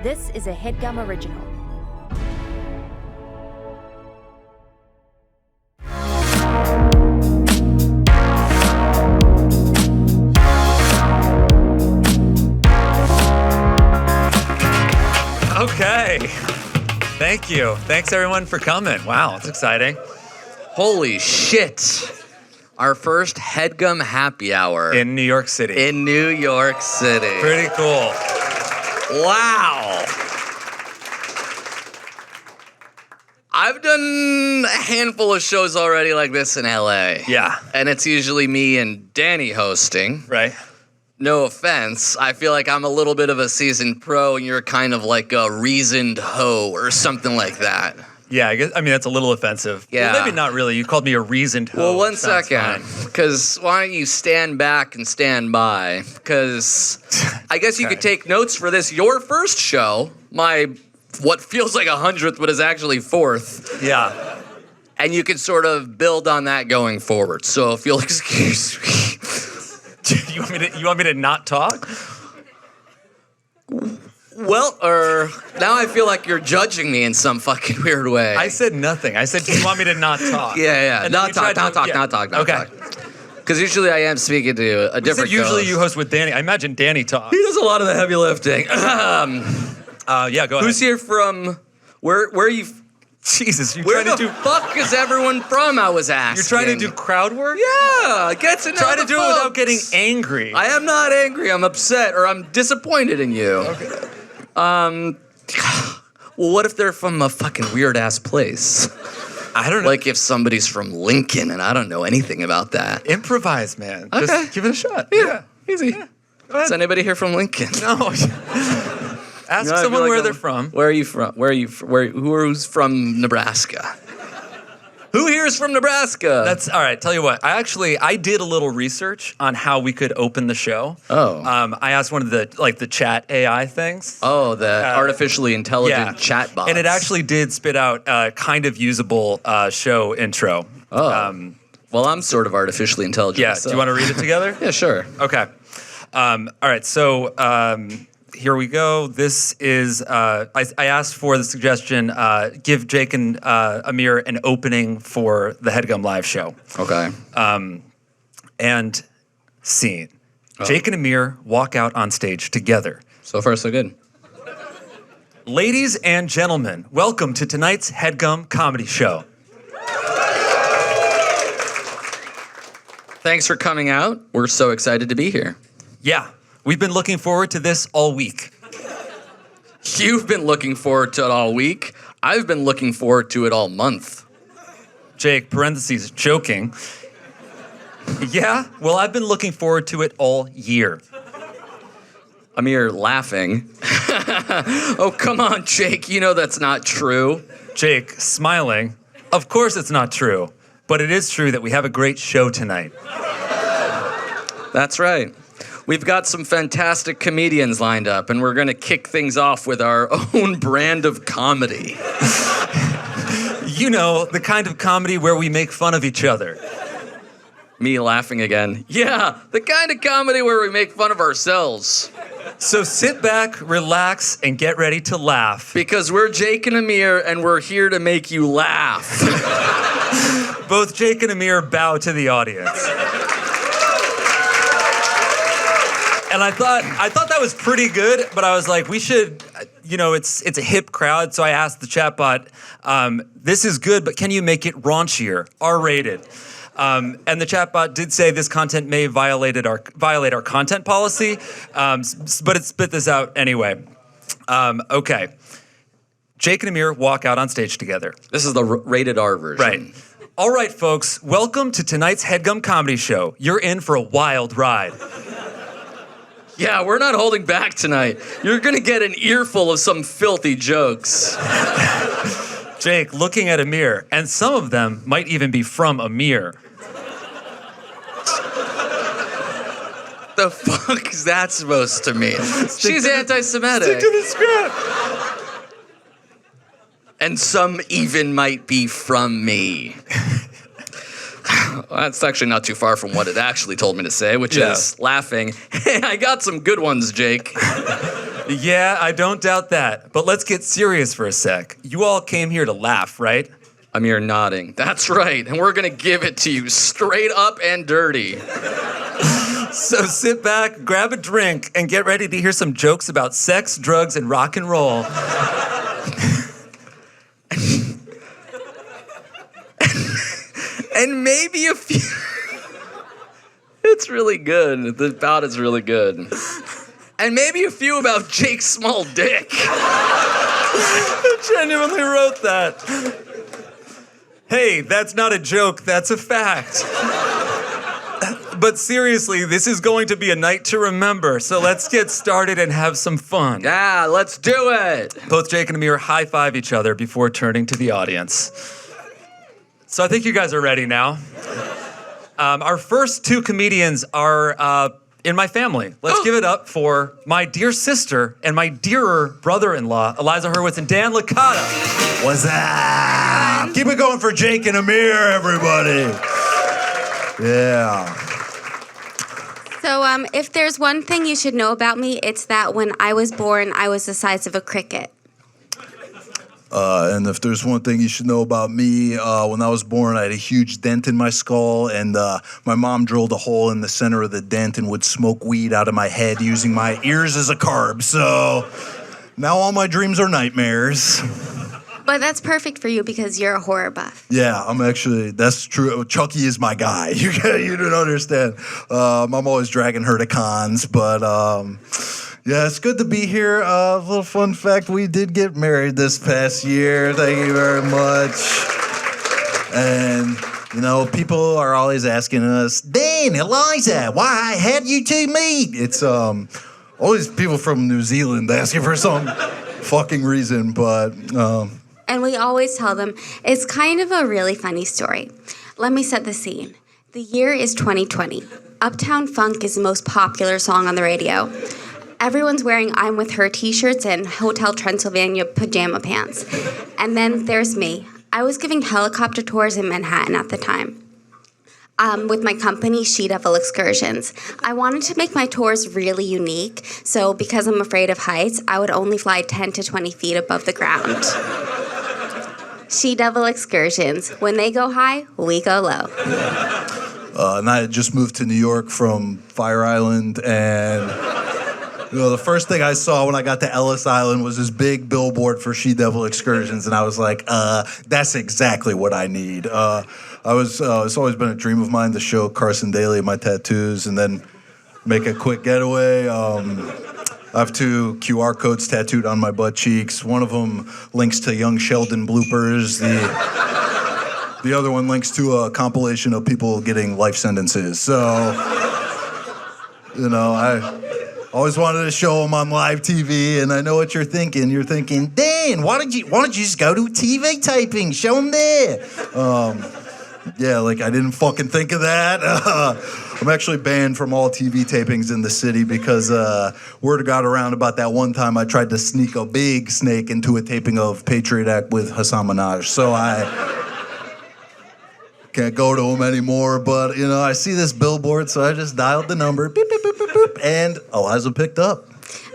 This is a Headgum original. Okay. Thank you. Thanks, everyone, for coming. Wow, it's exciting. Holy shit. Our first Headgum Happy Hour. In New York City. In New York City. Pretty cool. Wow. I've done a handful of shows already like this in LA. Yeah. And it's usually me and Danny hosting. Right. No offense. I feel like I'm a little bit of a seasoned pro and you're kind of like a reasoned hoe or something like that. Yeah, I mean, that's a little offensive. Yeah. Well, maybe not really. You called me a reasoned hoe. Well, one second. Because why don't you stand back and stand by? Because I guess you could take notes for this. Your first show, what feels like 100th, but is actually 4th. Yeah. And you can sort of build on that going forward. So if you'll excuse me. You want me to not talk? Well, now I feel like you're judging me in some fucking weird way. I said nothing. I said, do you want me to not talk? Yeah. And Not talk. Okay. Because usually I am speaking to a different Usually host. you host with Danny. I imagine Danny talks. He does a lot of the heavy lifting. Yeah, go ahead. Who's here from... Where are you... Jesus, you're Where trying the to do... fuck is everyone from, I was asking. You're trying to do crowd work? Yeah, get to know Try to the do it without folks. getting angry. I am not angry. I'm upset, or I'm disappointed in you. Okay. Well, what if they're from a fucking weird-ass place? I don't know. Like if somebody's from Lincoln, and I don't know anything about that. Improvise, man. Okay. Just give it a shot. Yeah, easy. Yeah. Go ahead. Is anybody here from Lincoln? No. Ask No, I feel someone like where I'm- they're from. Where are you from? Who's from Nebraska? Who here is from Nebraska? That's all right. Tell you what, I did a little research on how we could open the show. Oh. I asked one of the chat AI things. Oh, the artificially intelligent chat bots. And it actually did spit out a kind of usable show intro. Oh. Well, I'm sort of artificially intelligent. Yeah. myself. Do you want to read it together? Yeah, sure. Okay. All right. So here we go. This is, I asked for the suggestion, give Jake and Amir an opening for the Headgum live show. Okay. And scene. Jake and Amir walk out on stage together. So far, so good. Ladies and gentlemen, welcome to tonight's Headgum comedy show. Thanks for coming out. We're so excited to be here. Yeah, we've been looking forward to this all week. You've been looking forward to it all week. I've been looking forward to it all month. Jake, parentheses, joking. Yeah, well, I've been looking forward to it all year. Amir laughing. Oh, come on, Jake. You know that's not true. Jake, smiling. Of course it's not true, but it is true that we have a great show tonight. That's right. We've got some fantastic comedians lined up, and we're going to kick things off with our own brand of comedy. You know, the kind of comedy where we make fun of each other. Me laughing again. Yeah, the kind of comedy where we make fun of ourselves. So sit back, relax, and get ready to laugh. Because we're Jake and Amir, and we're here to make you laugh. Both Jake and Amir bow to the audience. And I thought that was pretty good, but I was like, we should, it's a hip crowd, so I asked the chatbot, this is good, but can you make it raunchier, R-rated? And the chatbot did say this content may violate our content policy, but it spit this out anyway. Okay. Jake and Amir walk out on stage together. This is the rated R version. Right. All right, folks, welcome to tonight's Headgum Comedy Show. You're in for a wild ride. Yeah, we're not holding back tonight. You're gonna get an earful of some filthy jokes. Jake looking at Amir, and some of them might even be from Amir. The fuck is that supposed to mean? She's anti-Semitic. Stick to the script. And some even might be from me. Well, that's actually not too far from what it actually told me to say, which is laughing. Hey, I got some good ones, Jake. Yeah, I don't doubt that. But let's get serious for a sec. You all came here to laugh, right? Amir nodding. That's right, and we're gonna give it to you straight up and dirty. So sit back, grab a drink, and get ready to hear some jokes about sex, drugs, and rock and roll. And maybe a few... It's really good. The bout is really good. And maybe a few about Jake's small dick. I genuinely wrote that. Hey, that's not a joke, that's a fact. But seriously, this is going to be a night to remember, so let's get started and have some fun. Yeah, let's do it. Both Jake and Amir high-five each other before turning to the audience. So I think you guys are ready now. Our first two comedians are in my family. Let's give it up for my dear sister and my dearer brother-in-law, Eliza Hurwitz and Dan Licata. What's up? Keep it going for Jake and Amir, everybody. Yeah. So if there's one thing you should know about me, it's that when I was born, I was the size of a cricket. And if there's one thing you should know about me, when I was born, I had a huge dent in my skull, and my mom drilled a hole in the center of the dent and would smoke weed out of my head using my ears as a carb. So now all my dreams are nightmares. But that's perfect for you because you're a horror buff. Yeah, that's true. Chucky is my guy. You don't understand. I'm always dragging her to cons, but yeah, it's good to be here. A little fun fact, we did get married this past year. Thank you very much. And, people are always asking us, Dan, Eliza, how did you two meet? It's always people from New Zealand asking for some fucking reason, but... And we always tell them, it's kind of a really funny story. Let me set the scene. The year is 2020. Uptown Funk is the most popular song on the radio. Everyone's wearing I'm With Her t-shirts and Hotel Transylvania pajama pants. And then there's me. I was giving helicopter tours in Manhattan at the time. With my company, She Devil Excursions. I wanted to make my tours really unique, so because I'm afraid of heights, I would only fly 10 to 20 feet above the ground. She Devil Excursions. When they go high, we go low. And I had just moved to New York from Fire Island, and the first thing I saw when I got to Ellis Island was this big billboard for She Devil Excursions, and I was like, that's exactly what I need. It's always been a dream of mine to show Carson Daly my tattoos and then make a quick getaway. I have 2 QR codes tattooed on my butt cheeks. One of them links to Young Sheldon bloopers. The other one links to a compilation of people getting life sentences. So, I always wanted to show them on live TV, and I know what you're thinking. You're thinking, Dan, why don't you just go to a TV taping? Show them there. Yeah, I didn't fucking think of that. I'm actually banned from all TV tapings in the city because word got around about that one time I tried to sneak a big snake into a taping of Patriot Act with Hassan Minaj. So I can't go to him anymore. But, I see this billboard, so I just dialed the number, beep, beep, beep, beep, beep, and Eliza picked up.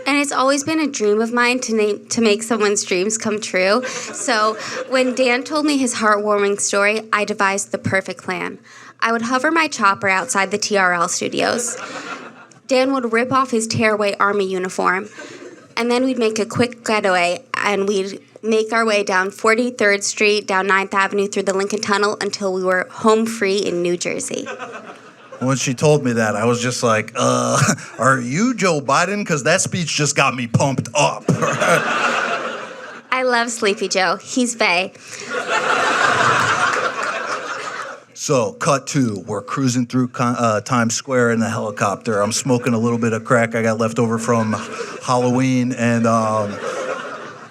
And it's always been a dream of mine to make someone's dreams come true. So when Dan told me his heartwarming story, I devised the perfect plan. I would hover my chopper outside the TRL studios. Dan would rip off his tearaway army uniform, and then we'd make a quick getaway, and we'd make our way down 43rd Street, down 9th Avenue, through the Lincoln Tunnel until we were home free in New Jersey. When she told me that, I was just like, are you Joe Biden? Because that speech just got me pumped up. I love Sleepy Joe. He's bae. So, cut 2. We're cruising through Times Square in the helicopter. I'm smoking a little bit of crack I got left over from Halloween, and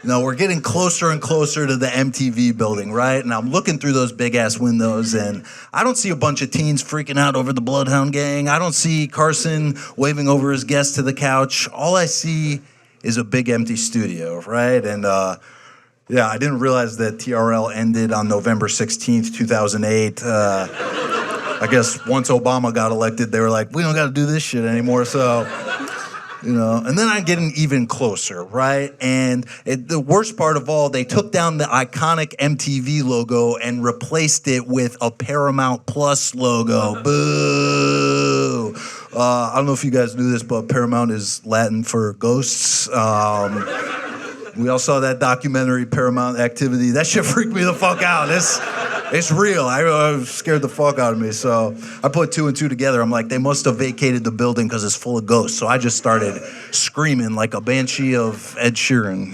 we're getting closer and closer to the MTV building, right? And I'm looking through those big-ass windows, and I don't see a bunch of teens freaking out over the Bloodhound Gang. I don't see Carson waving over his guest to the couch. All I see is a big empty studio, right? And, I didn't realize that TRL ended on November 16th, 2008. I guess once Obama got elected, they were like, we don't got to do this shit anymore, so... You know, and then I'm getting even closer, right? And the worst part of all, they took down the iconic MTV logo and replaced it with a Paramount Plus logo. Boo! I don't know if you guys knew this, but Paramount is Latin for ghosts. We all saw that documentary, Paramount Activity. That shit freaked me the fuck out. It's real. I scared the fuck out of me. So I put 2 and 2 together. I'm like, they must have vacated the building because it's full of ghosts. So I just started screaming like a banshee of Ed Sheeran.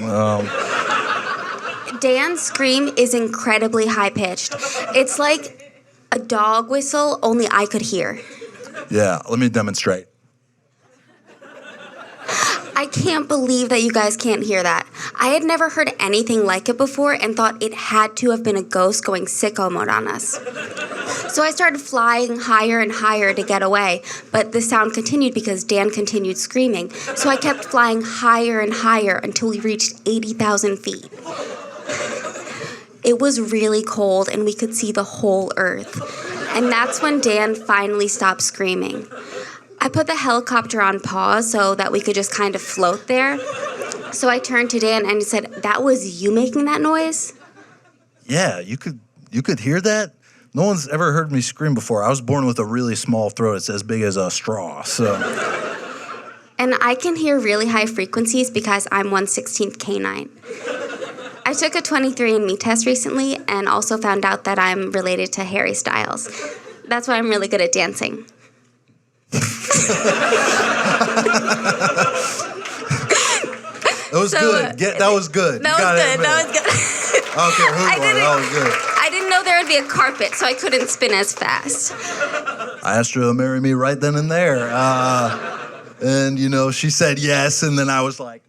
Dan's scream is incredibly high-pitched. It's like a dog whistle, only I could hear. Yeah, let me demonstrate. I can't believe that you guys can't hear that. I had never heard anything like it before and thought it had to have been a ghost going sicko mode on us. So I started flying higher and higher to get away, but the sound continued because Dan continued screaming. So I kept flying higher and higher until we reached 80,000 feet. It was really cold and we could see the whole earth. And that's when Dan finally stopped screaming. I put the helicopter on pause so that we could just kind of float there. So I turned to Dan and said, "That was you making that noise?" Yeah, you could hear that? No one's ever heard me scream before. I was born with a really small throat. It's as big as a straw, so. And I can hear really high frequencies because I'm 1/16th canine. I took a 23andMe test recently and also found out that I'm related to Harry Styles. That's why I'm really good at dancing. That was good. That was good. That was good. Okay, who won? That was good. I didn't know there would be a carpet, so I couldn't spin as fast. I asked her to marry me right then and there. And, you know, she said yes, and then I was like,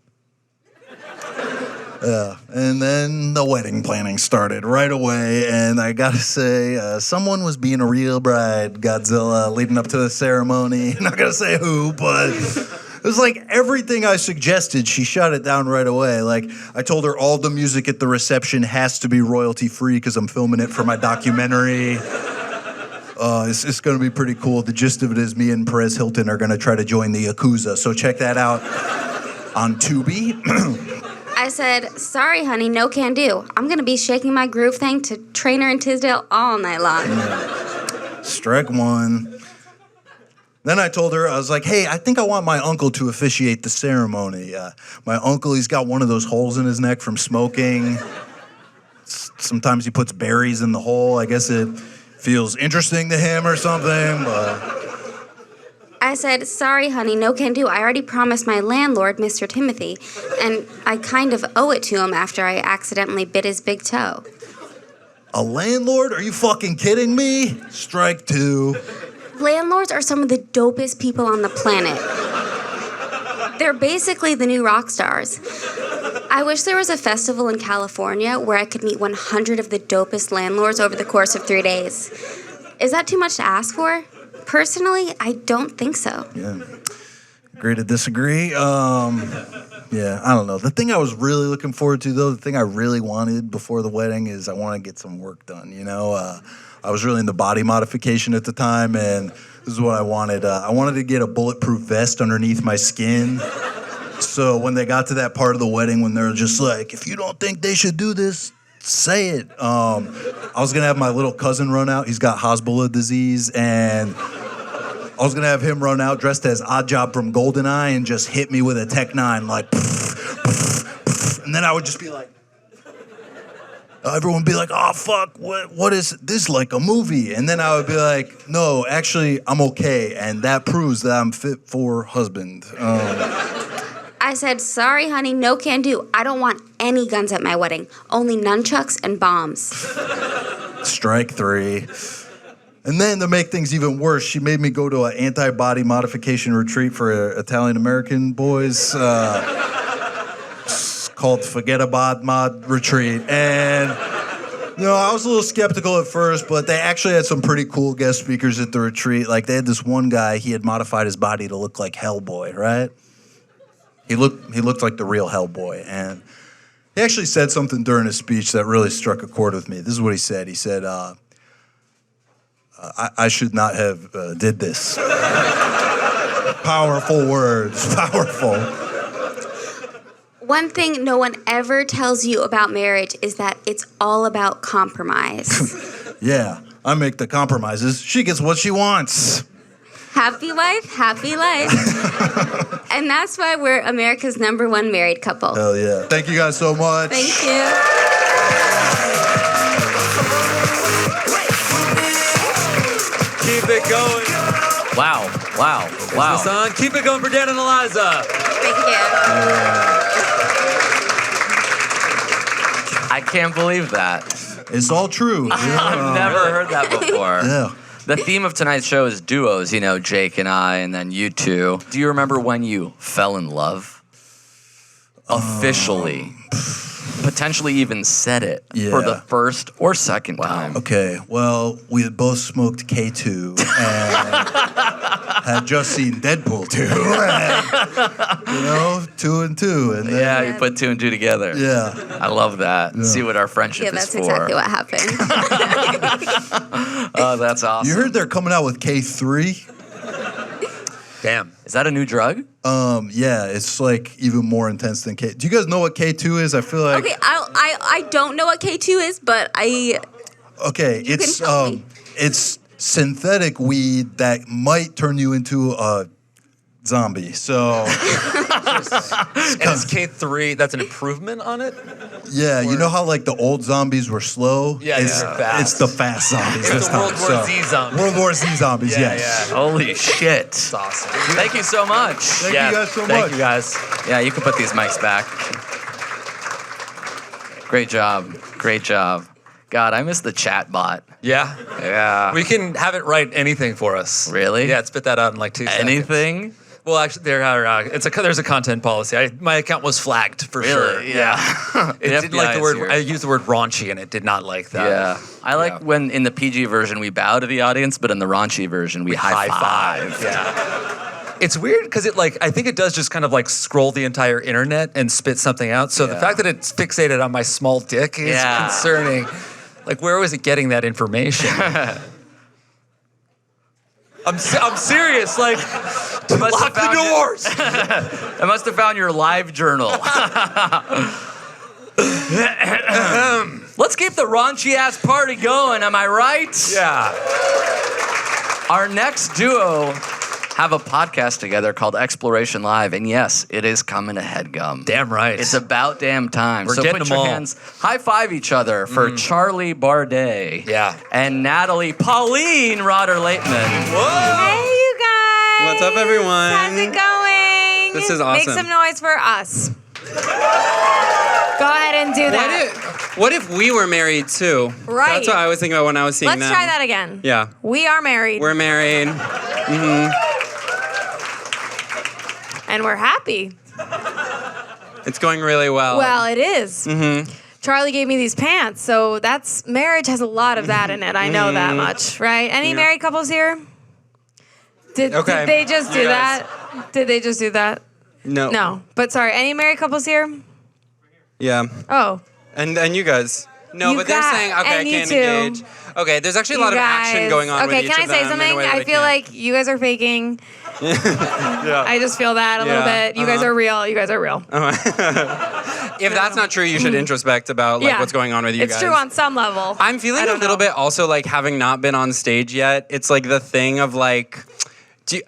yeah. And then the wedding planning started right away, and I gotta say, someone was being a real bride, Godzilla, leading up to the ceremony. Not gonna say who, but it was like everything I suggested, she shut it down right away. Like, I told her all the music at the reception has to be royalty-free because I'm filming it for my documentary. It's going to be pretty cool. The gist of it is me and Perez Hilton are going to try to join the Yakuza, so check that out on Tubi. I said, "Sorry, honey, no can do. I'm going to be shaking my groove thing to Trainer and Tisdale all night long." Strike one. Then I told her, I was like, "Hey, I think I want my uncle to officiate the ceremony. My uncle, he's got one of those holes in his neck from smoking. Sometimes he puts berries in the hole. I guess it feels interesting to him or something." But I said, "Sorry, honey, no can do. I already promised my landlord, Mr. Timothy, and I kind of owe it to him after I accidentally bit his big toe." a landlord? Are you fucking kidding me? Strike two. Landlords are some of the dopest people on the planet. They're basically the new rock stars. I wish there was a festival in California where I could meet 100 of the dopest landlords over the course of 3 days. Is that too much to ask for? Personally, I don't think so. Yeah. Agree to disagree. Yeah, I don't know. The thing I was really looking forward to, though, the thing I really wanted before the wedding is I want to get some work done, you know? I was really into body modification at the time, and this is what I wanted. I wanted to get a bulletproof vest underneath my skin. So when they got to that part of the wedding when they're just like, if you don't think they should do this, say it. I was going to have my little cousin run out. He's got Hezbollah disease, and I was going to have him run out dressed as Oddjob from GoldenEye and just hit me with a Tech 9, like, and then I would just be like, everyone would be like, oh, fuck, what is this, like a movie? And then I would be like, no, actually, I'm okay, and that proves that I'm fit for husband. I said, sorry, honey, no can do. I don't want any guns at my wedding, only nunchucks and bombs. Strike three. And then to make things even worse, she made me go to an anti-body modification retreat for Italian-American boys. It's called Forget About Mod Retreat. And, you know, I was a little skeptical at first, but they actually had some pretty cool guest speakers at the retreat. Like, they had this one guy, he had modified his body to look like Hellboy, right? He looked like the real Hellboy. And he actually said something during his speech that really struck a chord with me. This is what he said. He said, I should not have did this. Powerful words. Powerful. One thing no one ever tells you about marriage is that it's all about compromise. Yeah, I make the compromises. She gets what she wants. Happy wife, happy life. And that's why we're America's #1 married couple. Hell yeah. Thank you guys so much. Thank you. Keep it going. Wow. Is this on? Keep it going for Dan and Eliza. Thank you. I can't believe that. It's all true. I've never heard that before. Yeah. The theme of tonight's show is duos, Jake and I, and then you two. Do you remember when you fell in love? Officially. Potentially even said it for the first or second time. Okay, well, we had both smoked K2 and had just seen Deadpool 2. And, 2 and 2. And then, Yeah, you put 2 and 2 together. Yeah. I love that. Yeah. See what our friendship Yeah, is that's for. exactly what happened. Oh, that's awesome. You heard they're coming out with K3? Damn. Is that a new drug? Yeah, it's like even more intense than K. Do you guys know what K2 is? I feel like Okay, I don't know what K2 is, but okay, You can tell me. it's synthetic weed that might turn you into a zombie. So And it's K3. That's an improvement on it? yeah, you know how like the old zombies were slow? Yeah, it's, they're fast. it's the fast zombies It's this the time. World War Z zombies. World War Z zombies, yes. Yeah. Holy shit. It's awesome. Thank you so much. Thank you guys so much. Thank you guys. Yeah, you can put these mics back. Great job. God, I miss the chat bot. Yeah. Yeah. We can have it write anything for us. Really? Yeah, spit that out in like 2 seconds. Anything? Well, actually, there's a content policy. My account was flagged for sure. Really? Yeah. It The didn't like the FBI is word. here. I used the word raunchy, and it did not like that. Yeah. I like Yeah. when in the PG version we bow to the audience, but in the raunchy version we high five. Yeah. It's weird because I think it does just kind of like scroll the entire internet and spit something out. So the Yeah. fact that it's fixated on my small dick is concerning. Like, where was it getting that information? I'm serious. Like, lock the doors. I must have found your live journal. Let's keep the raunchy ass party going, am I right? Yeah. Our next duo have a podcast together called Exploration Live, and yes, it is coming to Headgum. Damn right. It's about damn time. We're so getting put them your all. hands, high five each other for Charlie Bardey. Yeah. And Natalie Pauline Rotter-Laitman. Hey, you guys. What's up, everyone? How's it going? This is Make awesome. some noise for us. Go ahead and do that. What if we were married too? Right. That's what I was thinking about when I was seeing Let's them. try that again. Yeah. We are married. We're married. And we're happy. It's going really well. Well, it is. Charlie gave me these pants, so marriage has a lot of that in it. I know that much, right? Any married couples here? Did they just do that? Did they just do that? No. No. But sorry, any married couples here? Yeah. Oh. And you guys. No, You but they're got- saying, okay, I and you can't too. engage. Okay, there's actually a lot of action going on Okay, with each can I of say them in a something? way that I we feel can't. like you guys are faking. I just feel that a little Yeah, bit. You guys are real. You guys are real. If that's not true, you should introspect about like Yeah. what's going on with you It's guys. true on some level. I'm feeling I a don't little know. bit also like having not been on stage yet. It's like the thing of like, you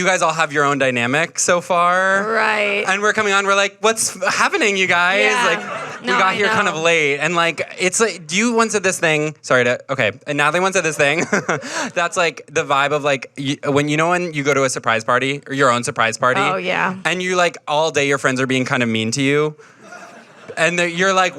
guys all have your own dynamic so far, Right. And we're coming on. We're like, what's happening, you guys? Yeah. Like, we No, got I here kind of know. late, and like, it's like, you once said this thing. And Natalie once said this thing. That's like the vibe of like when you go to a surprise party or your own surprise party. Oh, yeah. And you like all day your friends are being kind of mean to you. And you're like,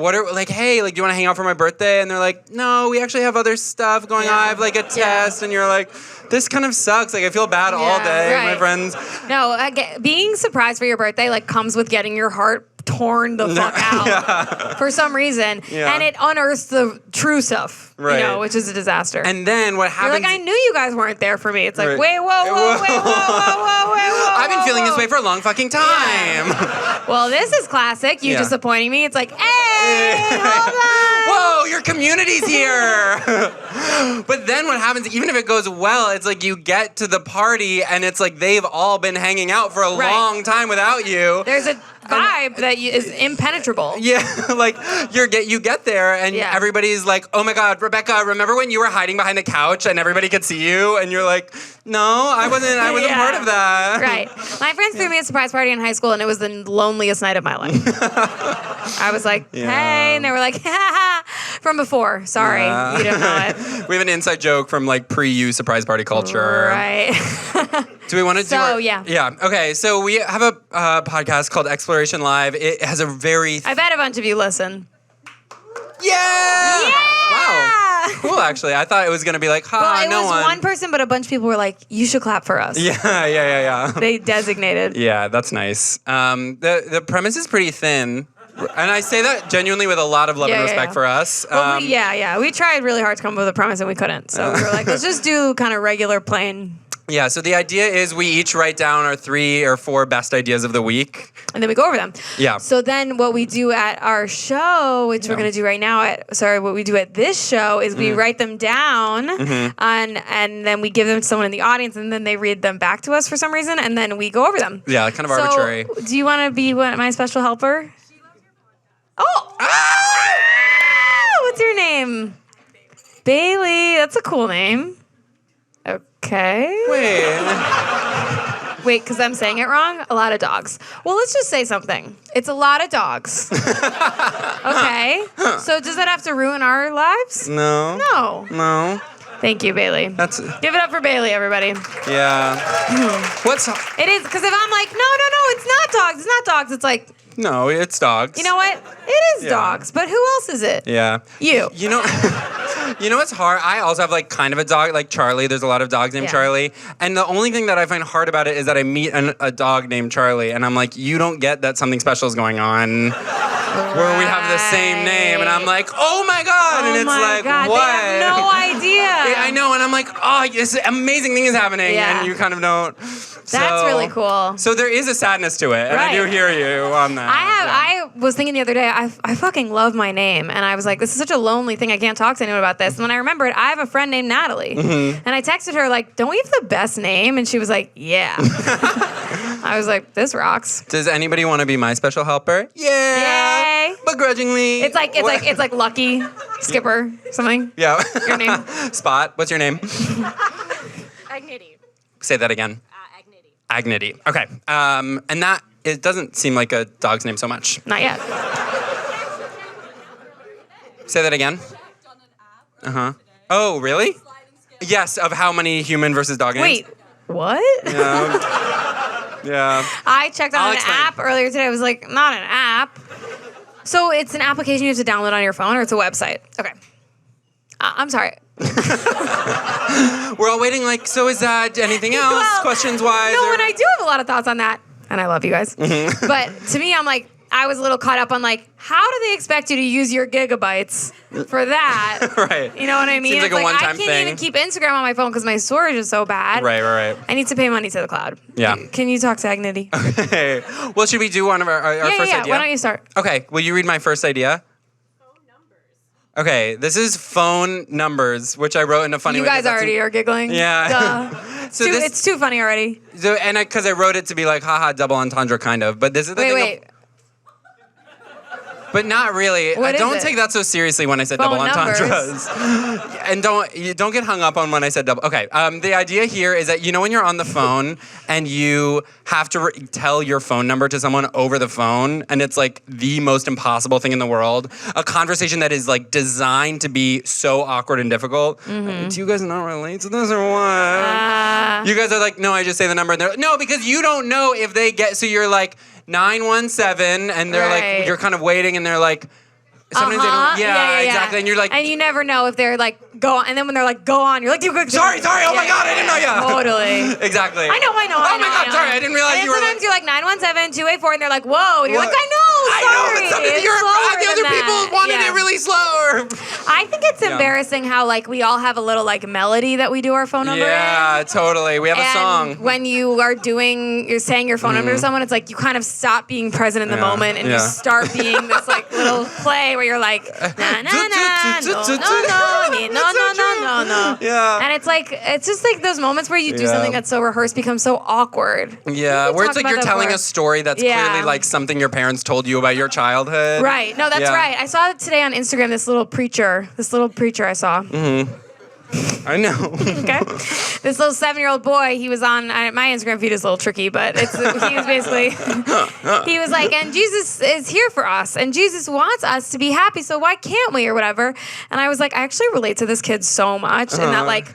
hey, like, do you want to hang out for my birthday? And they're like, no, we actually have other stuff going on. I have like a test. And you're like, this kind of sucks. Like, I feel bad all Yeah, day, right. my friends. No, being surprised for your birthday like comes with getting your heart torn the fuck out for some reason. Yeah. And it unearths the true stuff, Right. you know, which is a disaster. And then what You're happens? like, I knew you guys weren't there for me. It's like, Right. wait, whoa. I've been feeling this way for a long fucking time. Well, this is classic. You Yeah. disappointing me. It's like, hey, hold on. Whoa, your community's here. But then what happens, even if it goes well, it's like you get to the party and it's like they've all been hanging out for a Right. long time without you. There's a vibe that is impenetrable. Yeah, like you get there and Yeah. everybody's like, oh my God, Rebecca, remember when you were hiding behind the couch and everybody could see you? And you're like, no, I wasn't Yeah. part of that. Right. My friends threw me a surprise party in high school, and it was the loneliest night of my life. I was like, hey, and they were like, ha ha, from before. Sorry, Yeah. you didn't know it. We have an inside joke from like pre-you surprise party culture. Right. Do we want to do our... yeah. Yeah. Okay. So we have a podcast called Exploration Live. It has a very... I bet a bunch of you listen. Yeah! Yeah! Wow. Cool, actually. I thought it was going to be like, Well, it no was one person, but a bunch of people were like, you should clap for us. Yeah. They designated. Yeah, that's nice. The premise is pretty thin. And I say that genuinely with a lot of love and respect for us. Well, we tried really hard to come up with a premise and we couldn't. So we were like, let's just do kind of regular plain. Yeah, so the idea is we each write down our 3 or 4 best ideas of the week. And then we go over them. Yeah. So then what we do at our show, which we're going to do right now, what we do at this show is we write them down and then we give them to someone in the audience and then they read them back to us for some reason and then we go over them. Yeah, kind of arbitrary. So do you want to be my special helper? Oh! What's your name? Bailey. That's a cool name. Okay. Wait, because I'm saying it wrong? A lot of dogs. Well, let's just say something. It's a lot of dogs. Okay. So does that have to ruin our lives? No. No. Thank you, Bailey. Give it up for Bailey, everybody. Yeah. It is, because if I'm like, no, it's not dogs. It's not dogs. It's like, no, it's dogs. you know what? It is dogs. But who else is it? Yeah. You. You know what's hard? I also have like kind of a dog, like Charlie. There's a lot of dogs named Charlie. And the only thing that I find hard about it is that I meet a dog named Charlie and I'm like, you don't get that something special is going on. Where we have the same name, and I'm like, oh my God, and it's like, God, what? They have no idea. Yeah, I know, and I'm like, oh, this amazing thing is happening, and you kind of don't. That's really cool. So there is a sadness to it, and I do hear you on that. I was thinking the other day, I fucking love my name, and I was like, this is such a lonely thing. I can't talk to anyone about this. And when I remembered, I have a friend named Natalie, and I texted her like, don't we have the best name? And she was like, yeah. I was like, this rocks. Does anybody want to be my special helper? Yeah. Yay. Begrudgingly. It's like Lucky, Skipper, something. Yeah. Your name? Spot. What's your name? Agnity. Say that again. Agnity. Okay. And that, it doesn't seem like a dog's name so much. Not yet. Say that again. Uh-huh. Oh, really? Yes, of how many human versus dog names? Wait, what? Yeah. I checked on an explain. app earlier today. I was like, not an app. So it's an application you have to download on your phone, or it's a website? Okay. I'm sorry. We're all waiting like, so is that anything else, Well, questions-wise? No, and I do have a lot of thoughts on that, and I love you guys. But to me, I'm like, I was a little caught up on like, how do they expect you to use your gigabytes for that? Right. You know what I mean? Seems like It's a one-time I can't thing. even keep Instagram on my phone because my storage is so bad. Right. I need to pay money to the cloud. Yeah. Can you talk to Agnity? Okay. Well, should we do one of our first idea? Why don't you start? Okay. Will you read my first idea? Okay, this is phone numbers, which I wrote in a funny way. You guys already are giggling. Yeah. So it's too funny already. So, and because I wrote it to be like, haha, double entendre kind of. But this is the thing. Wait. But not really. What is don't it? take that so seriously when I said Phone double numbers. entendres. And don't get hung up on when I said double. Okay. The idea here is that when you're on the phone and you have to tell your phone number to someone over the phone, and it's like the most impossible thing in the world. A conversation that is like designed to be so awkward and difficult. Do you guys not relate to this or what? You guys are like, no, I just say the number, and they're like, no, because you don't know if they get. So you're like 917, and they're like, you're kind of waiting, and they're like. Sometimes they don't. Yeah, exactly. And you're like, and you never know if they're like go on, and then when they're like go on, you're like, sorry. Oh my God, I didn't know. Yeah, totally. Exactly. I know. Oh my God, sorry, I didn't realize and you were. Sometimes you're like 917-284, and they're like, whoa, and you're like, I know. wanted it really slow. I think it's embarrassing how like we all have a little like melody that we do our phone number in. Yeah, totally. We have a song. When you're saying your phone number to someone, it's like you kind of stop being present in the moment and you start being this like little play where you're like na na na no. Yeah. And it's just like those moments where you do something that's so rehearsed becomes so awkward. Yeah, where it's like you're telling a story that's clearly like something your parents told you about your childhood. Right. No, that's right. I saw it today on Instagram, this little preacher I saw. I know. Okay. This little 7-year-old boy, he was on, my Instagram feed is a little tricky, but he was basically, he was like, and Jesus is here for us, and Jesus wants us to be happy, so why can't we, or whatever. And I was like, I actually relate to this kid so much, and that like,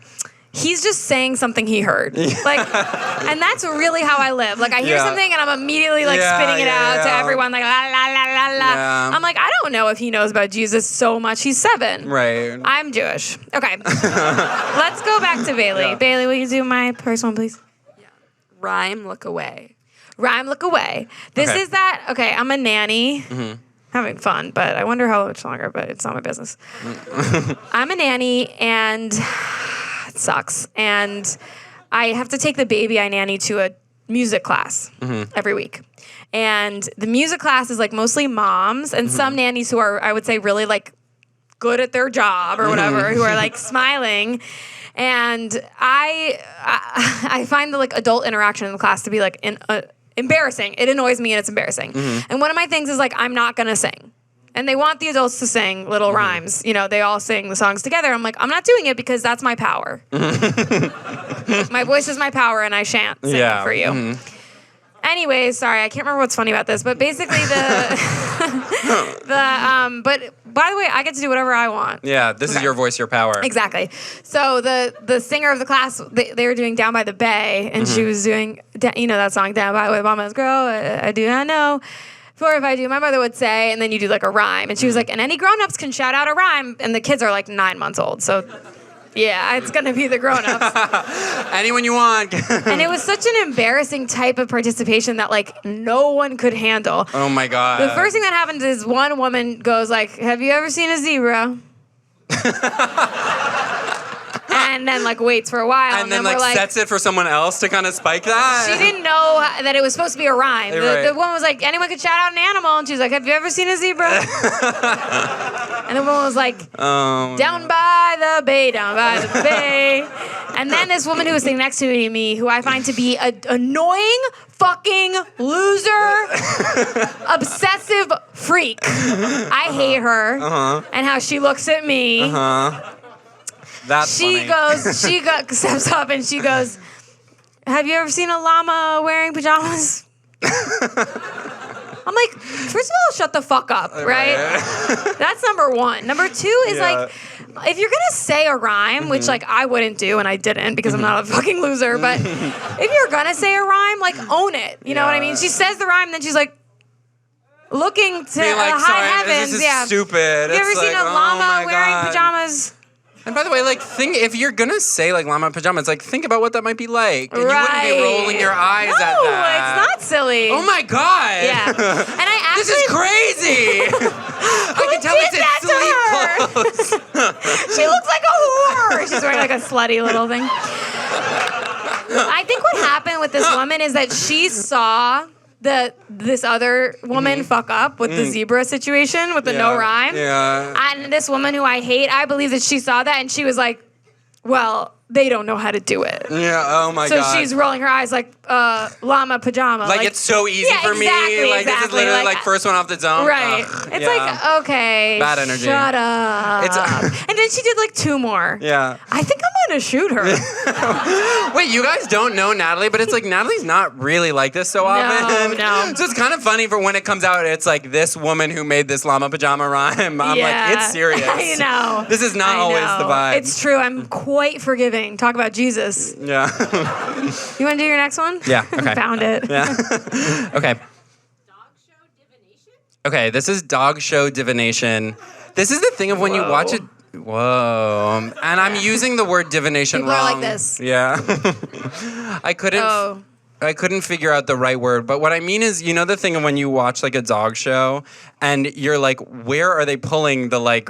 he's just saying something he heard. Like, and that's really how I live. Like, I hear something and I'm immediately like spitting it out to everyone, like, la, la, la, la, la. Yeah. I'm like, I don't know if he knows about Jesus so much. He's 7. Right. I'm Jewish. Okay. Let's go back to Bailey. Yeah. Bailey, will you do my first one, please? Yeah. Rhyme, look away. Rhyme, look away. This is that, okay, I'm a nanny. Having fun, but I wonder how much longer, but it's not my business. I'm a nanny, and it sucks. And I have to take the baby I nanny to a music class every week. And the music class is like mostly moms and some nannies who are, I would say, really like good at their job or whatever, who are like smiling. And I find the like adult interaction in the class to be like embarrassing. It annoys me and it's embarrassing. And one of my things is like, I'm not gonna sing. And they want the adults to sing little rhymes. You know, they all sing the songs together. I'm like, I'm not doing it because that's my power. My voice is my power and I shan't sing it for you. Anyways, sorry, I can't remember what's funny about this, but basically but by the way, I get to do whatever I want. Yeah, this is your voice, your power. Exactly. So the singer of the class, they were doing Down by the Bay, and she was doing, you know that song, Down by the Way, Mama's Girl, I do not know. For if I do, my mother would say, and then you do like a rhyme. And she was like, and any grown-ups can shout out a rhyme. And the kids are like 9 months old. So yeah, it's going to be the grown-ups. Anyone you want. And it was such an embarrassing type of participation that like no one could handle. Oh my God. The first thing that happens is one woman goes like, have you ever seen a zebra? And then like waits for a while. And then like sets it for someone else to kind of spike that. She didn't know that it was supposed to be a rhyme. Right. The woman was like, anyone could shout out an animal. And she was like, have you ever seen a zebra? And the woman was like, down by the bay, down by the bay. And then this woman who was sitting next to me, who I find to be an annoying fucking loser, obsessive freak. I hate her and how she looks at me. That's she funny. steps up and she goes, have you ever seen a llama wearing pajamas? I'm like, first of all, shut the fuck up, right? That's number one. Number two is like, if you're gonna say a rhyme, which like I wouldn't do and I didn't because I'm not a fucking loser, but if you're gonna say a rhyme, like own it. You know what I mean? She says the rhyme, and then she's like, looking to like, high heavens. This is stupid. You ever seen a llama wearing pajamas? And by the way, like, think if you're gonna say like llama pajamas, like think about what that might be like, and you wouldn't be rolling your eyes at that. No, it's not silly. Oh my God! Yeah, and I actually. This is crazy. I can tell it's in sleep clothes. She looks like a whore. She's wearing like a slutty little thing. I think what happened with this woman is that she saw this other woman fuck up with the zebra situation with the no rhyme. Yeah. And this woman who I hate, I believe that she saw that and she was like, well, they don't know how to do it. Yeah, oh my God. So she's rolling her eyes like, llama pajama. Like it's so easy for me. Like this is literally like first one off the dome. Right. It's like, okay. Bad energy. Shut up. And then she did like 2 more. Yeah. I think I'm gonna shoot her. Wait, you guys don't know Natalie, but it's like Natalie's not really like this so often. No. So it's kind of funny for when it comes out, it's like this woman who made this llama pajama rhyme. I'm like, it's serious. I know. This is not always the vibe. It's true. I'm quite forgiving. Talk about Jesus. Yeah. You want to do your next one? Yeah. Okay. Found it. Yeah. Okay. Dog show divination? Okay, this is dog show divination. This is the thing of when you watch it. Whoa. And I'm using the word divination People wrong. are like this. Yeah. I couldn't figure out the right word, but what I mean is, you know the thing of when you watch like a dog show and you're like, where are they pulling the like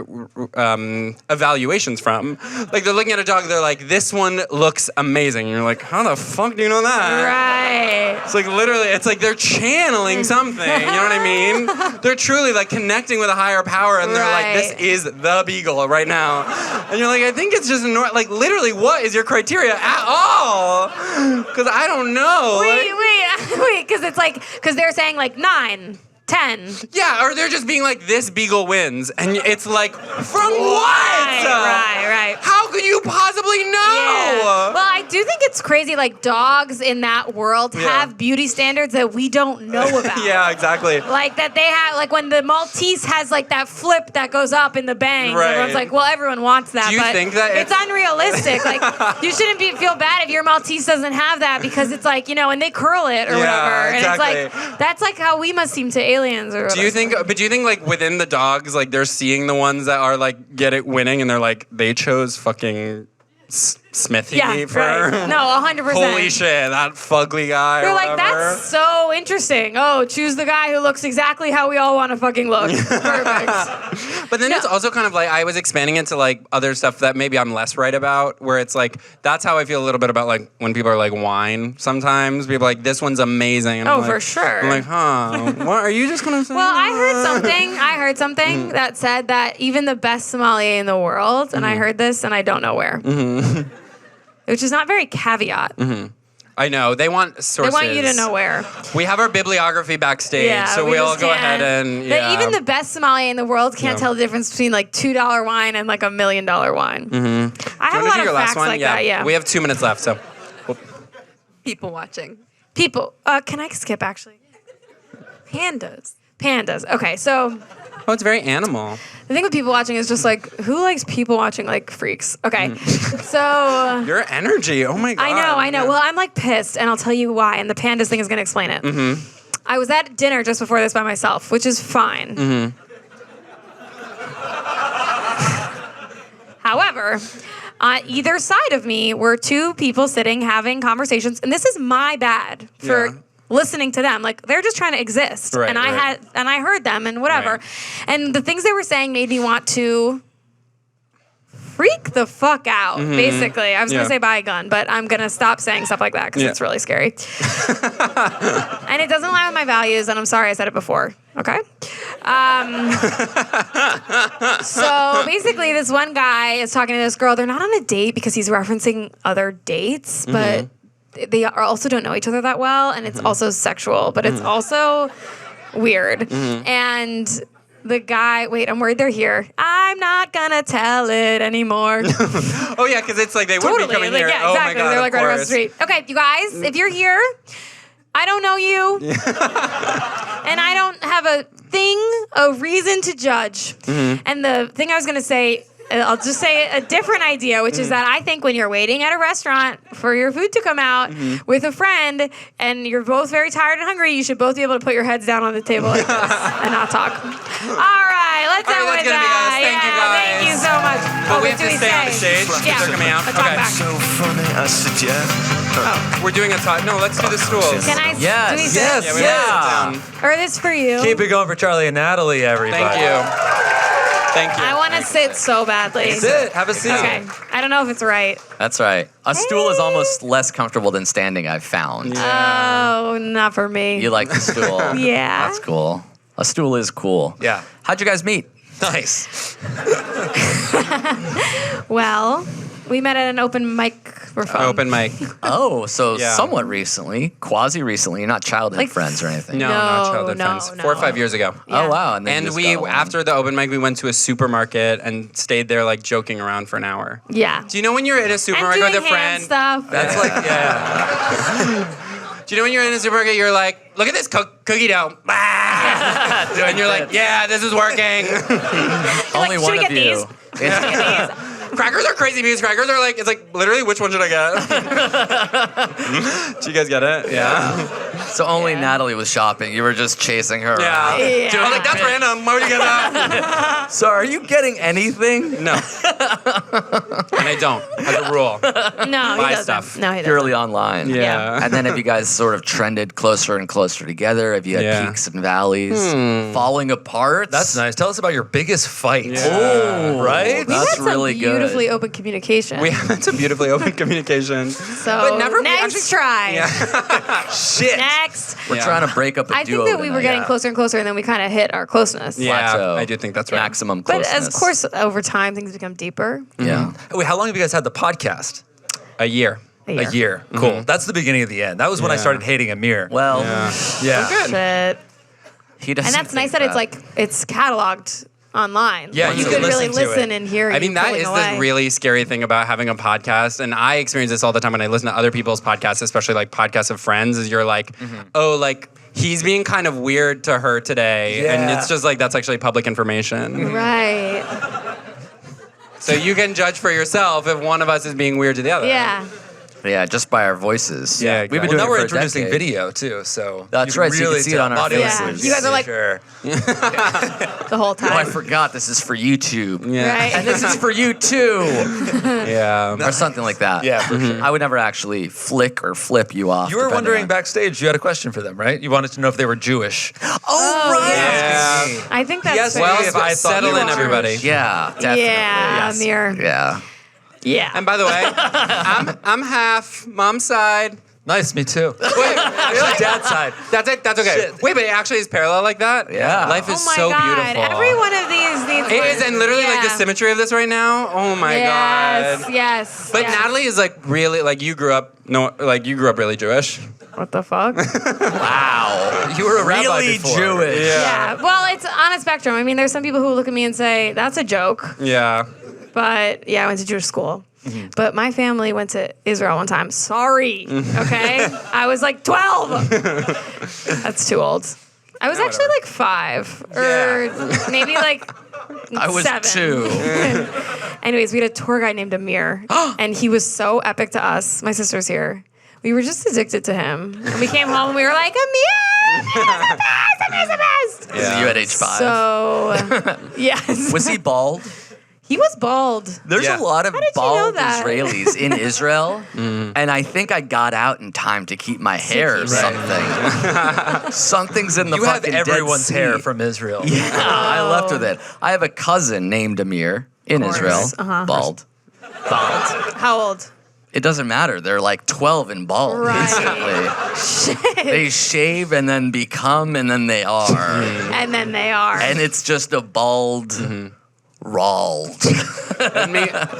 evaluations from? Like they're looking at a dog, they're like, this one looks amazing. And you're like, how the fuck do you know that? Right. It's like literally, it's like they're channeling something. You know what I mean? They're truly like connecting with a higher power, and they're like, this is the beagle right now. And you're like, I think it's just like literally, what is your criteria at all? Because I don't know. Wait, because it's like, because they're saying like 9, 10. Yeah, or they're just being like, this beagle wins. And it's like, from what? Right. How could you possibly know? Yeah. Well, I do think it's crazy, like dogs in that world have beauty standards that we don't know about. Yeah, exactly. Like that they have, like when the Maltese has like that flip that goes up in the bangs, everyone's like, well, everyone wants that. Do you but think that it's unrealistic? Like you shouldn't feel bad if your Maltese doesn't have that because it's like, and they curl it or whatever. Exactly. And it's like, that's like how we must seem to aliens or whatever. Do you think like within the dogs, like they're seeing the ones that are like get it winning and they're like, they chose fucking Smithy for right. No, 100%. Holy shit, that fugly guy. They're or like, whatever. that's so interesting. Oh, choose the guy who looks exactly how we all want to fucking look. Perfect. But then it's also kind of like, I was expanding it to like other stuff that maybe I'm less right about, where it's like, that's how I feel a little bit about like when people are like wine sometimes. People are like, this one's amazing. And I'm like, for sure. I'm like, what are you just going to say? Well, I heard something that said that even the best sommelier in the world, and I heard this and I don't know where, which is not very caveat. I know. They want sources. They want you to know where. We have our bibliography backstage, so we'll go ahead and Even the best sommelier in the world can't tell the difference between like $2 wine and like $1 million wine. I have a lot of facts like that. Yeah. We have 2 minutes left, so. People watching. People. Can I skip actually? Pandas. Okay, so. Oh, it's very animal. The thing with people watching is just like, who likes people watching like freaks? Okay, so. Your energy, oh my God. I know. Well, I'm like pissed, and I'll tell you why, and the pandas thing is going to explain it. I was at dinner just before this by myself, which is fine. However, on either side of me were two people sitting having conversations, and this is my bad for listening to them. Like they're just trying to exist. Right, and I heard them and whatever. Right. And the things they were saying made me want to freak the fuck out, basically. I was going to say buy a gun, but I'm going to stop saying stuff like that because it's really scary. And it doesn't align with my values, and I'm sorry I said it before. Okay? So basically this one guy is talking to this girl. They're not on a date because he's referencing other dates, but they also don't know each other that well, and it's also sexual, but it's also weird. And the guy, wait, I'm worried they're here. I'm not gonna tell it anymore. Oh yeah, because it's like they would be coming here. Yeah, oh exactly. My God, they're like of right across course. the street. Okay, you guys, if you're here, I don't know you, and I don't have a reason to judge. And the thing I was gonna say, I'll just say a different idea, which is that I think when you're waiting at a restaurant for your food to come out with a friend and you're both very tired and hungry, you should both be able to put your heads down on the table like this and not talk. All right, let's end with that's gonna that. be us. Thank you, guys. Thank you so much. But we have to stay on the stage because they're coming out. Let's talk Okay. back. So funny, I suggest. We're doing a talk. No, let's do the stools. Can I? Yes. Do we sit? Yes. Yeah, we have to sit down. Or this for you? Keep it going for Charlie and Natalie, everybody. Thank you. Thank you. I want to sit so badly. Sit. Have a seat. Okay. I don't know if it's right. That's right. A stool is almost less comfortable than standing, I've found. Oh, not for me. You like the stool? Yeah. That's cool. A stool is cool. Yeah. How'd you guys meet? Nice. Well, we met at an open microphone. Open mic. Oh, so Yeah. somewhat recently, quasi-recently. You're not childhood Like- friends or anything. No, No, not childhood no, friends. no. 4 or 5 years ago. Yeah. Oh, wow. And, then you And just we, got along. after the open mic, we went to a supermarket and stayed there like joking around for an hour. Yeah. Do you know when you're in a And supermarket doing with a hand friend? stuff. That's like, yeah. Do you know when you're in a supermarket, you're like, look at this cookie dough. and you're like, yeah, this is working. Only like, one should we of get you. these? Crackers are crazy because crackers are like, it's like, literally, which one should I get? Do you guys get it? Yeah. So only Natalie was shopping. You were just chasing her around. Yeah. I was like, that's random. Why would you get that? So are you getting anything? No. And I don't, as a rule. No, he Buy doesn't. stuff. No, he doesn't. Purely online. Yeah. And then have you guys sort of trended closer and closer together? Have you had peaks and valleys? Falling apart? That's nice. Tell us about your biggest fight. Oh, right? We've That's had really some good. beautifully open communication. We have some beautifully open communication. So But never- next try. Shit. Next. We're trying to break up a I duo think that we were tonight. getting closer and closer, and then we kind of hit our closeness. Yeah, Plateau. I do think that's right. Maximum But closeness. of course, over time, things become deeper. Yeah. Wait, how long have you guys had the podcast? A year. A year. Cool. That's the beginning of the end. That was when I Yeah. started hating Amir. Well, Yeah. Shit. he doesn't And that's nice think that it's like it's cataloged online. Yeah, Like, you you can could really listen to listen it. and hear. I mean, you that pulling is away. the really scary thing about having a podcast. And I experience this all the time when I listen to other people's podcasts, especially like podcasts of friends, is you're like, oh, like, he's being kind of weird to her today. And Yeah. it's just like, that's actually public information. Right. So you can judge for yourself if one of us is being weird to the other. Yeah. Yeah, just by our voices. Yeah, We've been Well, doing now it we're for a introducing decade. video too, so That's right, so you can see it tell on our audio faces. listeners. You guys are like- Sure. The whole Oh, I time. forgot this is for YouTube. Yeah. Right. And this is for you too. Yeah. Or something like that. Yeah, for sure. I would never actually flick or flip you off. You were depending wondering on- backstage. You had a question for them, right? You wanted to know if they were Jewish. Oh, right. Yeah. I think that's Yes, fair. well, Well, if I thought settle you in, were everybody. Yeah, definitely. Yeah, Yes. Amir. Yeah. Yeah. And by the way, I'm half mom's side. Nice, me too. Wait, Actually, dad's side. That's it. That's okay. Shit. Wait, but it actually is parallel like that. Yeah. Life is Oh my so God. beautiful. Every one of these needs. It is, and literally like the Yeah. symmetry of this right now. Oh my Yes. god. Yes. But yes. Natalie is like really like you grew up really Jewish. What the fuck? Wow. You were a rabbi Really before. Jewish. Yeah. Well, it's on a spectrum. I mean, there's some people who look at me and say, that's a joke. Yeah. But yeah, I went to Jewish school. But my family went to Israel one time. Sorry. Okay? I was like 12. That's too old. I was actually like 5 or maybe like I was 7. 2. Anyways, we had a tour guide named Amir, and he was so epic to us. My sister's here. We were just addicted to him. And we came home and we were like, Amir! Amir's the best! Amir's the best! Was you at age 5? So, yes. Was he bald? He was bald. There's Yeah. a lot of did you know bald that? Israelis in Israel, and I think I got out in time to keep my hair or something. Something's in the You have fucking Dead everyone's Sea. hair from Israel. Yeah, I left with it. I have a cousin named Amir in Israel, Uh-huh. bald. How old? It doesn't matter. They're like 12 and bald Right. instantly. They shave and then become and then they are. And then they are. And it's just a bald Rald.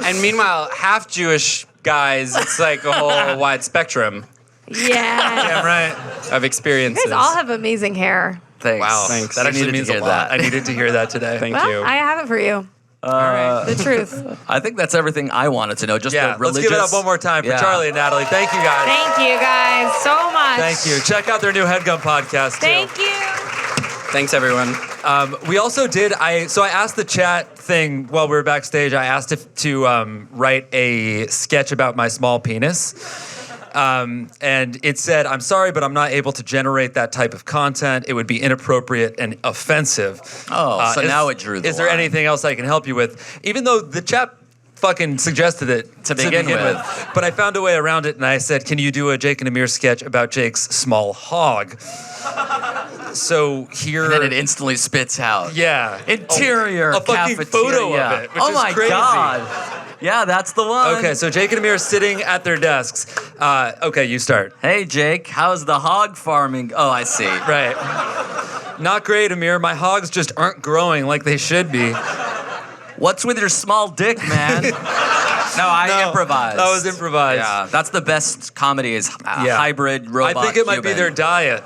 And meanwhile, half Jewish guys, it's like a whole wide spectrum yeah. right. of You experiences. guys all have amazing hair. Thanks. Wow. Thanks. That I actually needed to means a hear lot. that. I needed to hear that today. Thank Well, you. I have it for you. The truth. I think that's everything I wanted to know. Just Yeah, the religious. let's give it up one more time for Yeah. Charlie and Natalie. Thank you, guys. Thank you guys so much. Thank you. Check out their new Headgum podcast, too. Thank you. Thanks, everyone. We also did. So I asked the chat thing while we were backstage. I asked if to write a sketch about my small penis, and it said, "I'm sorry, but I'm not able to generate that type of content. It would be inappropriate and offensive." Oh, so now it drew the Is there line. anything else I can help you with? Even though the chat fucking suggested it To begin with. but I found a way around it, and I said, "Can you do a Jake and Amir sketch about Jake's small hog?" So here, And then it instantly spits out. yeah, Interior a fucking cafeteria. photo of it, which oh is my crazy. god. Yeah, that's the one. Okay, so Jake and Amir are sitting at their desks. Okay, you start. Hey Jake, how's the hog farming? Oh, I see. Right. Not great, Amir. My hogs just aren't growing like they should be. What's with your small dick, man? No, I improvised. That was improvised. Yeah, that's the best comedy is Yeah. hybrid robot I think it might be human. their diet.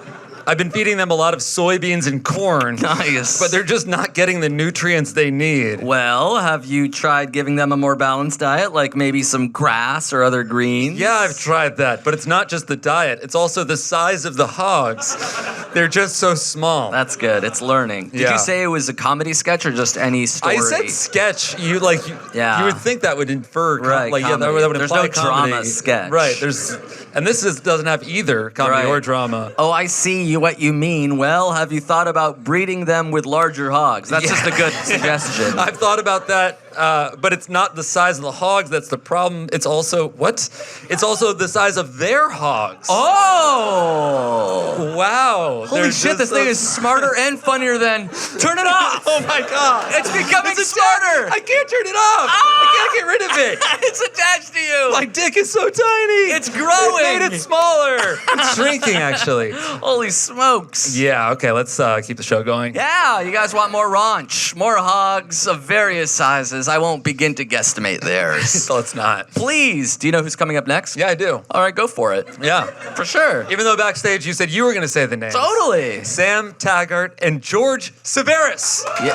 I've been feeding them a lot of soybeans and corn. Nice. But they're just not getting the nutrients they need. Well, have you tried giving them a more balanced diet, like maybe some grass or other greens? Yeah, I've tried that, but it's not just the diet. It's also the size of the hogs. They're just so small. That's good. It's learning. Did you say it was a comedy sketch or just any story? I said sketch. You would think that would infer right, that would There's imply no comedy. drama sketch. Right. And this doesn't have either comedy or drama. Oh, I see what you mean. Well, have you thought about breeding them with larger hogs? That's just a good suggestion. I've thought about that, but it's not the size of the hogs that's the problem. It's also It's also the size of their hogs. Oh! Wow. Holy shit, this thing is smarter and funnier than turn it off! Oh my god. It's becoming smarter! I can't turn it off! I can't get rid of it! It's attached to you! My dick is so tiny! It's growing! It made it smaller! It's shrinking, actually. Holy smokes! Yeah, okay, let's keep the show going. Yeah, you guys want more raunch, more hogs of various sizes. I won't begin to guesstimate theirs. Let's not. Please, do you know who's coming up next? Yeah, I do. All right, go for it. Yeah. For sure. Even though backstage you said you were going to say the names. Totally. Sam Taggart and George Civeris. Yeah.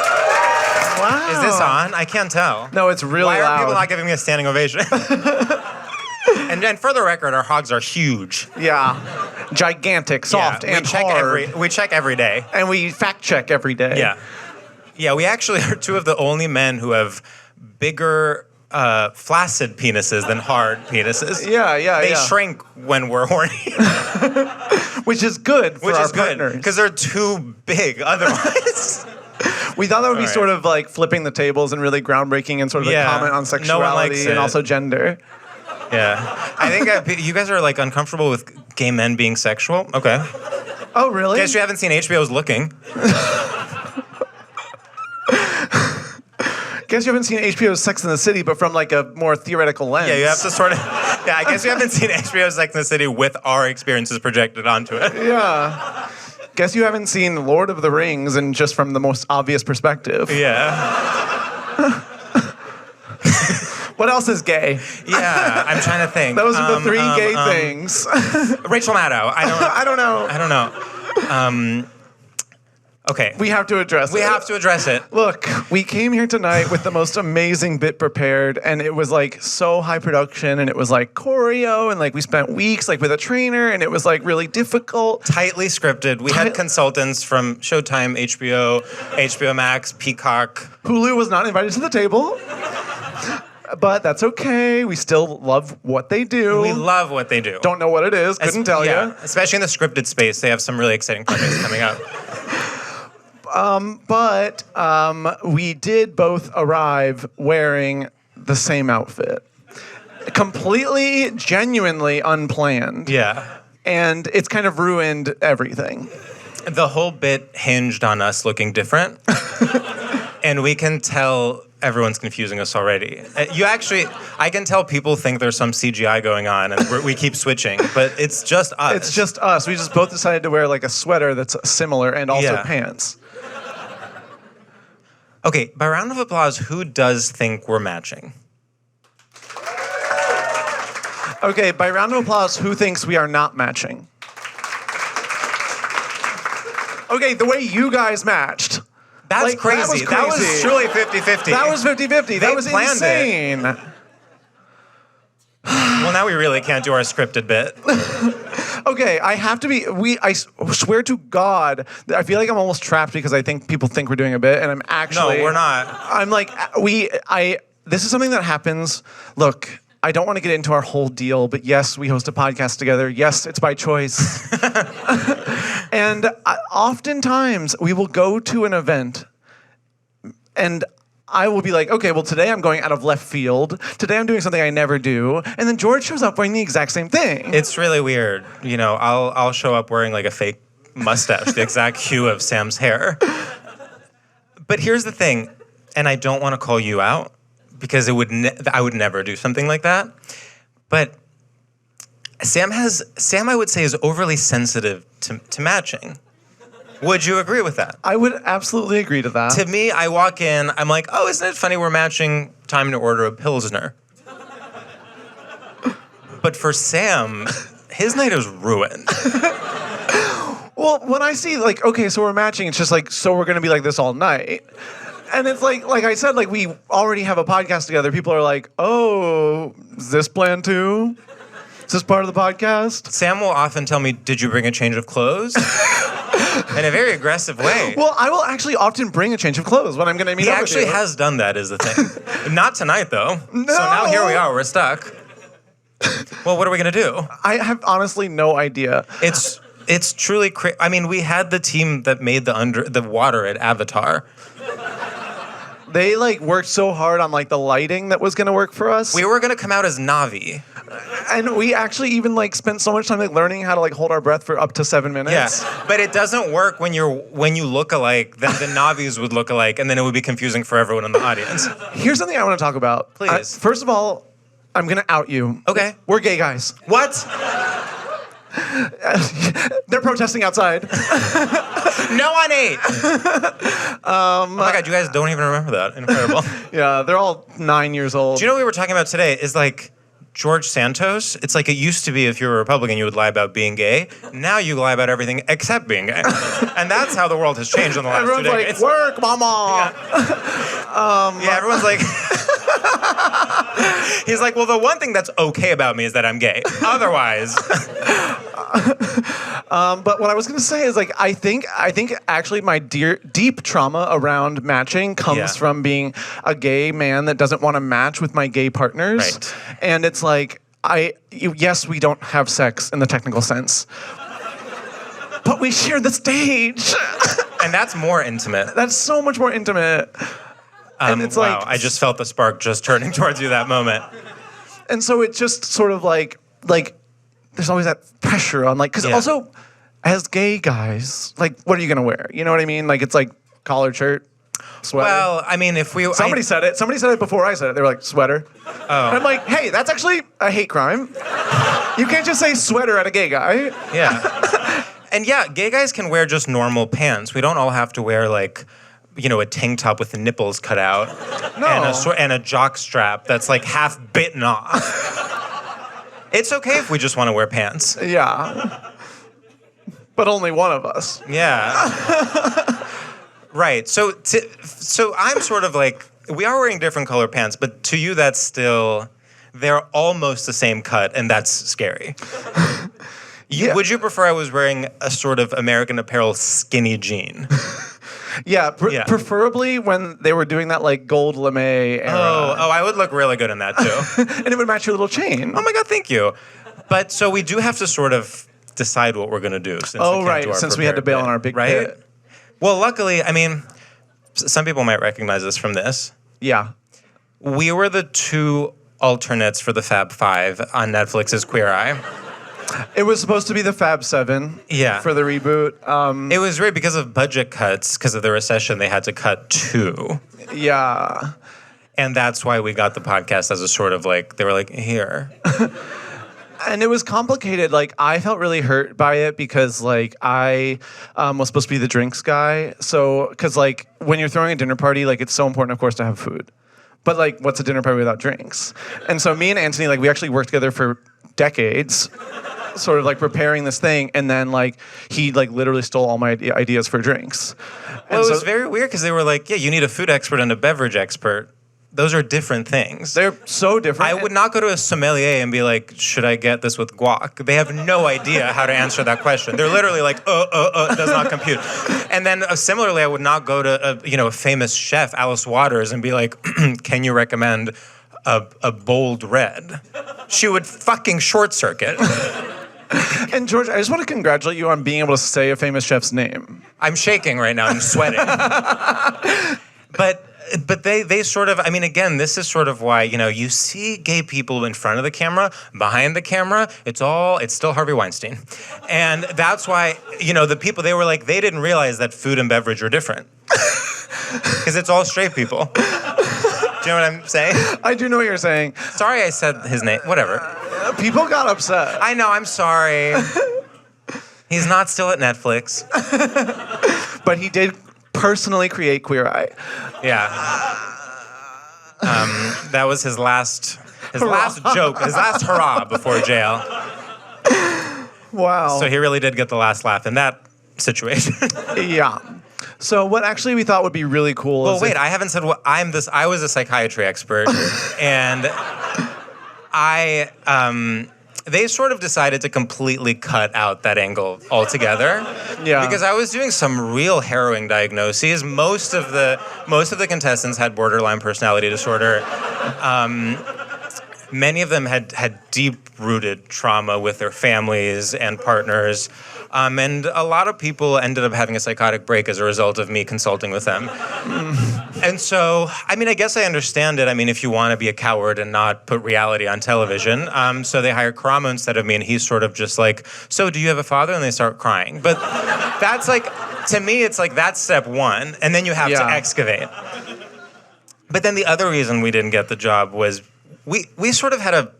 Wow. Is this on? I can't tell. No, it's really Why loud. are people not giving me a standing ovation? and for the record, our hogs are huge. Yeah. Gigantic, soft, and hard. We check every day. And we fact check every day. Yeah. Yeah, we actually are two of the only men who have bigger flaccid penises than hard penises. Yeah. They shrink when we're horny. Which is good for our partners. Because they're too big otherwise. We thought that would be sort of like flipping the tables and really groundbreaking and sort of a comment on sexuality and also gender. Yeah. I think you guys are like uncomfortable with gay men being sexual. Okay. Oh, really? Guess you haven't seen HBO's Looking. Guess you haven't seen HBO's Sex and the City, but from like a more theoretical lens. Yeah, you have to sort of... Yeah, I guess you haven't seen HBO's Sex and the City with our experiences projected onto it. Yeah. Guess you haven't seen Lord of the Rings and just from the most obvious perspective. Yeah. What else is gay? Yeah, I'm trying to think. Those are the three gay things. Rachel Maddow. I don't know. I don't know. Okay. We have to address it. We have to address it. Look, we came here tonight with the most amazing bit prepared, and it was like so high production, and it was like choreo, and like we spent weeks like with a trainer, and it was like really difficult. Tightly scripted. We had consultants from Showtime, HBO Max, Peacock. Hulu was not invited to the table. But that's okay. We still love what they do. We love what they do. Don't know what it is. Couldn't tell you. Especially in the scripted space, they have some really exciting projects coming up. But we did both arrive wearing the same outfit. Completely, genuinely unplanned. Yeah. And it's kind of ruined everything. The whole bit hinged on us looking different. And we can tell everyone's confusing us already. I can tell people think there's some CGI going on and we keep switching, but it's just us. It's just us. We just both decided to wear like a sweater that's similar and also pants. Okay, by round of applause, who does think we're matching? Okay, by round of applause, who thinks we are not matching? Okay, the way you guys matched. That's crazy. That was truly 50-50. That was 50-50. That was insane. Well, now we really can't do our scripted bit. Okay, I have to be. I swear to God, I feel like I'm almost trapped because I think people think we're doing a bit, and I'm actually. No, we're not. I'm like This is something that happens. Look, I don't want to get into our whole deal, but yes, we host a podcast together. Yes, it's by choice. And oftentimes we will go to an event, and I will be like, okay, well, today I'm going out of left field. Today I'm doing something I never do. And then George shows up wearing the exact same thing. It's really weird. You know, I'll show up wearing like a fake mustache, the exact hue of Sam's hair. But here's the thing, and I don't want to call you out because I would never do something like that. But Sam, I would say, is overly sensitive to matching. Would you agree with that? I would absolutely agree to that. To me, I walk in, I'm like, oh, isn't it funny we're matching time to order a Pilsner? But for Sam, his night is ruined. Well, when I see like, okay, so we're matching, it's just like, so we're gonna be like this all night. And it's like I said, like we already have a podcast together. People are like, oh, is this planned too? Is this part of the podcast? Sam will often tell me, did you bring a change of clothes? In a very aggressive way. Well, I will actually often bring a change of clothes when I'm going to meet He up actually with you. has done that, is the thing. Not tonight, though. No. So now here we are. We're stuck. Well, what are we going to do? I have honestly no idea. It's truly crazy. I mean, we had the team that made the water at Avatar. They like worked so hard on like the lighting that was going to work for us. We were going to come out as Na'vi. And we actually even like spent so much time like learning how to like hold our breath for up to 7 minutes. Yeah, but it doesn't work when you look alike. Then the Na'vis would look alike, and then it would be confusing for everyone in the audience. Here's something I want to talk about. Please. First of all, I'm going to out you. Okay. We're gay guys. What? They're protesting outside. No on 8. Oh my God, you guys don't even remember that. Incredible. Yeah, they're all 9 years old. Do you know what we were talking about today? Is like George Santos. It's like it used to be if you were a Republican, you would lie about being gay. Now you lie about everything except being gay. And that's how the world has changed in the last Everyone's 2 decades. like, work, mama. Yeah, everyone's like... He's like, well, the one thing that's okay about me is that I'm gay. Otherwise... But what I was going to say is like I think actually my deep trauma around matching comes from being a gay man that doesn't want to match with my gay partners. Right. And it's like yes, we don't have sex in the technical sense. But we share the stage. And that's more intimate. That's so much more intimate. And it's wow, like I just felt the spark just turning towards you that moment. And so it's just sort of like there's always that pressure on like, because also as gay guys, like, what are you gonna wear? You know what I mean? Like, it's like collared shirt, sweater. Well, I mean, if we Somebody said it before I said it. They were like, sweater. Oh. And I'm like, hey, that's actually a hate crime. You can't just say sweater at a gay guy. Yeah. And yeah, gay guys can wear just normal pants. We don't all have to wear like, you know, a tank top with the nipples cut out. No. And a jock strap that's like half bitten off. It's okay if we just want to wear pants. Yeah. But only one of us. Yeah. Right. So I'm sort of like, we are wearing different color pants, but to you that's still, they're almost the same cut, and that's scary. Yeah. Would you prefer I was wearing a sort of American Apparel skinny jean? Yeah, preferably when they were doing that like gold lame era. Oh, I would look really good in that too. And it would match your little chain. Oh my God, thank you. But so we do have to sort of decide what we're going to do. Since we had to bail on our big pit. Well, luckily, I mean, some people might recognize us from this. Yeah. We were the 2 alternates for the Fab 5 on Netflix's Queer Eye. It was supposed to be the Fab 7 for the reboot. It was weird because of budget cuts, because of the recession, they had to cut 2. Yeah. And that's why we got the podcast as a sort of like, they were like, here. And it was complicated. Like, I felt really hurt by it because, like, I was supposed to be the drinks guy. So, because, like, when you're throwing a dinner party, like, it's so important, of course, to have food. But, like, what's a dinner party without drinks? And so me and Anthony, like, we actually worked together for decades, sort of, like, preparing this thing. And then, like, he, like, literally stole all my ideas for drinks. Well, it was very weird because they were like, yeah, you need a food expert and a beverage expert. Those are different things. They're so different. I would not go to a sommelier and be like, should I get this with guac? They have no idea how to answer that question. They're literally like, it does not compute. And then similarly, I would not go to a famous chef, Alice Waters, and be like, can you recommend a bold red? She would fucking short circuit. And George, I just want to congratulate you on being able to say a famous chef's name. I'm shaking right now. I'm sweating. But they sort of, I mean, again, this is sort of why, you see gay people in front of the camera, behind the camera, it's still Harvey Weinstein. And that's why, the people, they were like, they didn't realize that food and beverage were different. Because it's all straight people. Do you know what I'm saying? I do know what you're saying. Sorry I said his name, whatever. People got upset. I know, I'm sorry. He's not still at Netflix. But he did personally create Queer Eye. Yeah. That was his last joke, his last hurrah before jail. Wow. So he really did get the last laugh, and that situation. Yeah. So what actually we thought would be really cool Well, is wait, I haven't said what I'm this. I was a psychiatry expert, and they sort of decided to completely cut out that angle altogether. Yeah. Because I was doing some real harrowing diagnoses. Most of the contestants had borderline personality disorder. Many of them had deep-rooted trauma with their families and partners. And a lot of people ended up having a psychotic break as a result of me consulting with them. And so, I mean, I guess I understand it. I mean, if you want to be a coward and not put reality on television. So they hire Karamo instead of me, and he's sort of just like, so do you have a father? And they start crying. But that's like, to me, it's like, that's step one. And then you have to excavate. But then the other reason we didn't get the job was we sort of had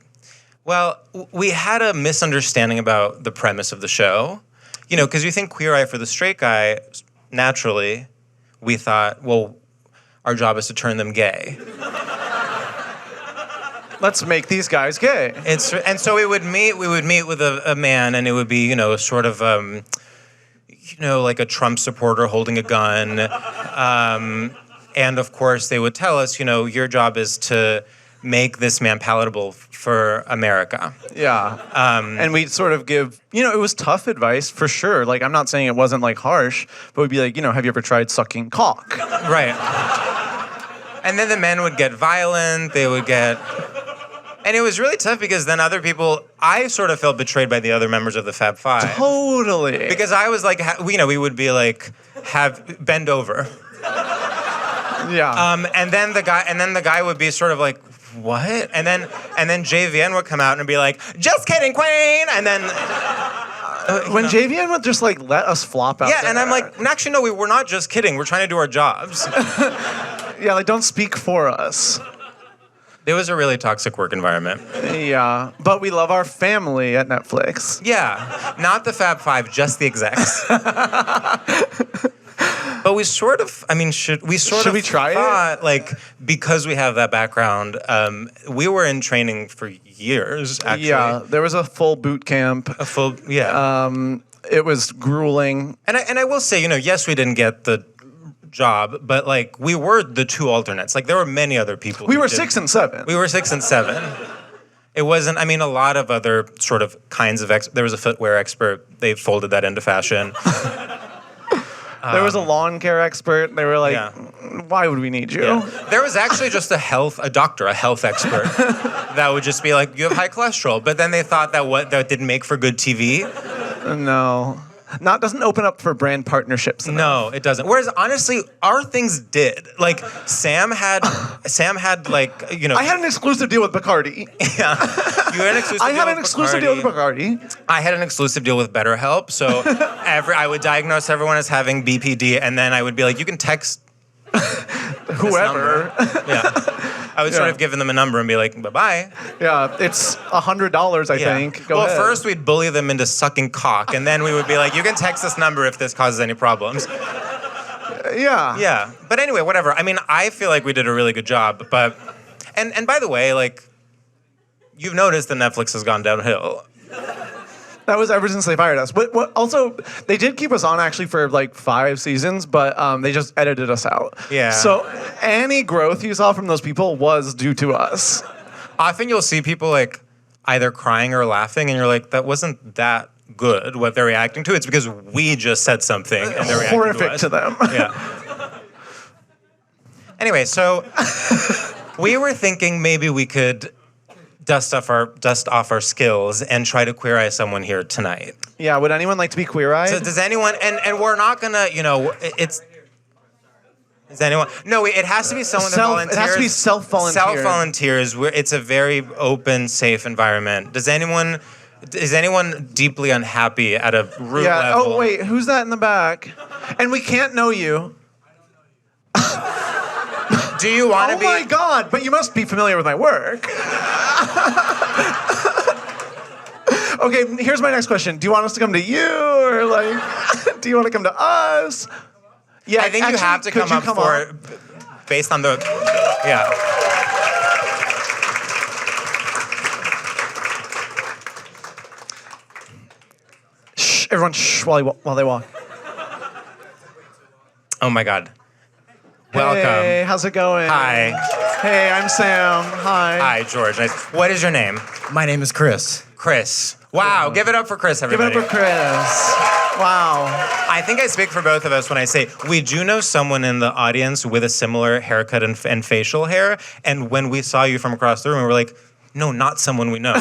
we had a misunderstanding about the premise of the show. You know, because you think Queer Eye for the Straight Guy, naturally, we thought, well, our job is to turn them gay. let's make these guys gay. And so we would meet with a man, and it would be, you know, a sort of, like a Trump supporter holding a gun. And of course, they would tell us, you know, your job is to make this man palatable for America. Yeah. And we'd sort of give, it was tough advice for sure. Like, I'm not saying it wasn't like harsh, but we'd be like, have you ever tried sucking cock? Right. And then the men would get violent. They would get... And it was really tough because then other people... I sort of felt betrayed by the other members of the Fab Five. Totally. Because I was like, we would be like, bend over. Yeah. And then the guy would be sort of like, what? And then JVN would come out and be like, just kidding, Queen. And then when JVN would just like let us flop out. Yeah, there. and I'm like, actually, no, we're not just kidding. We're trying to do our jobs. Yeah, like don't speak for us. It was a really toxic work environment. Yeah, but we love our family at Netflix. Yeah, not the Fab Five, just the execs. But we sort of, should we try it? Like, because we have that background, we were in training for years, actually. Yeah, there was a full boot camp. It was grueling. And I will say, yes, we didn't get the job, but like, we were the two alternates. Like, there were many other people. We were 6 and 7. We were 6 and 7. It wasn't, a lot of other sort of kinds of, there was a footwear expert. They folded that into fashion. There was a lawn care expert. They were like, why would we need you? Yeah. There was actually just a health expert that would just be like, you have high cholesterol. But then they thought that didn't make for good TV. No. Doesn't open up for brand partnerships enough. No, it doesn't. Whereas honestly, our things did. Like Sam had like, I had an exclusive deal with Bacardi. Yeah. You had an exclusive I had an exclusive deal with Bacardi. I had an exclusive deal with BetterHelp. So I would diagnose everyone as having BPD, and then I would be like, you can text whoever. Yeah. I would sort of give them a number and be like, bye-bye. Yeah, it's $100, I think. Go ahead. First we'd bully them into sucking cock, and then we would be like, you can text this number if this causes any problems. Yeah. Yeah. But anyway, whatever. I feel like we did a really good job, but... And by the way, like, you've noticed that Netflix has gone downhill. That was ever since they fired us. But also, they did keep us on actually for like 5 seasons, but they just edited us out. Yeah. So any growth you saw from those people was due to us. Often you'll see people like either crying or laughing, and you're like, that wasn't that good what they're reacting to. It's because we just said something and they're reacting horrific to them. Yeah. Anyway, so we were thinking maybe we could dust off our skills and try to queer eye someone here tonight. Yeah, would anyone like to be queer eyed? So does anyone? And we're not gonna, it's. Is anyone? No, it has to be someone that volunteers. It has to be self-volunteer. Self-volunteers. It's a very open, safe environment. Is anyone deeply unhappy at a root level? Oh wait, who's that in the back? And we can't know you. Do you want to be? Oh my God! But you must be familiar with my work. Okay, here's my next question. Do you want us to come to you, or like, do you want to come to us? Yeah, I think you have to come up for it based on the, yeah. Shh, everyone, shh, while they walk. Oh my God. Welcome. Hey, how's it going? Hi. Hey, I'm Sam. Hi. Hi, George. Nice. What is your name? My name is Chris. Chris. Wow. Give it up for Chris, everybody. Give it up for Chris. Wow. I think I speak for both of us when I say we do know someone in the audience with a similar haircut and facial hair. And when we saw you from across the room, we were like, no, not someone we know.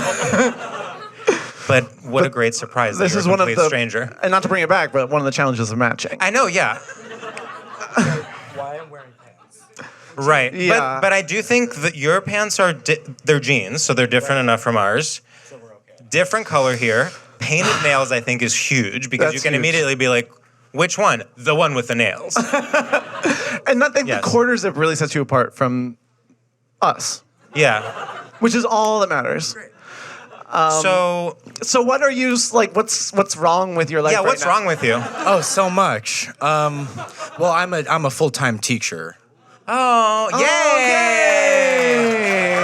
But what a great surprise. This is one of the stranger. And not to bring it back, but one of the challenges of matching. I know, yeah. Why I'm wearing pants? Right. Yeah. But I do think that your pants are they're jeans, so they're different enough from ours. So we're okay. Different color here. Painted nails, I think, is huge because That's you can huge. immediately be like, which one? The one with the nails. And I think Yes. the quarters that really sets you apart from us, Yeah. which is all that matters. So So what are you like? What's wrong with your life? yeah, right what's now? wrong with you? Oh, so much. Well, I'm a full-time teacher. Oh, yay!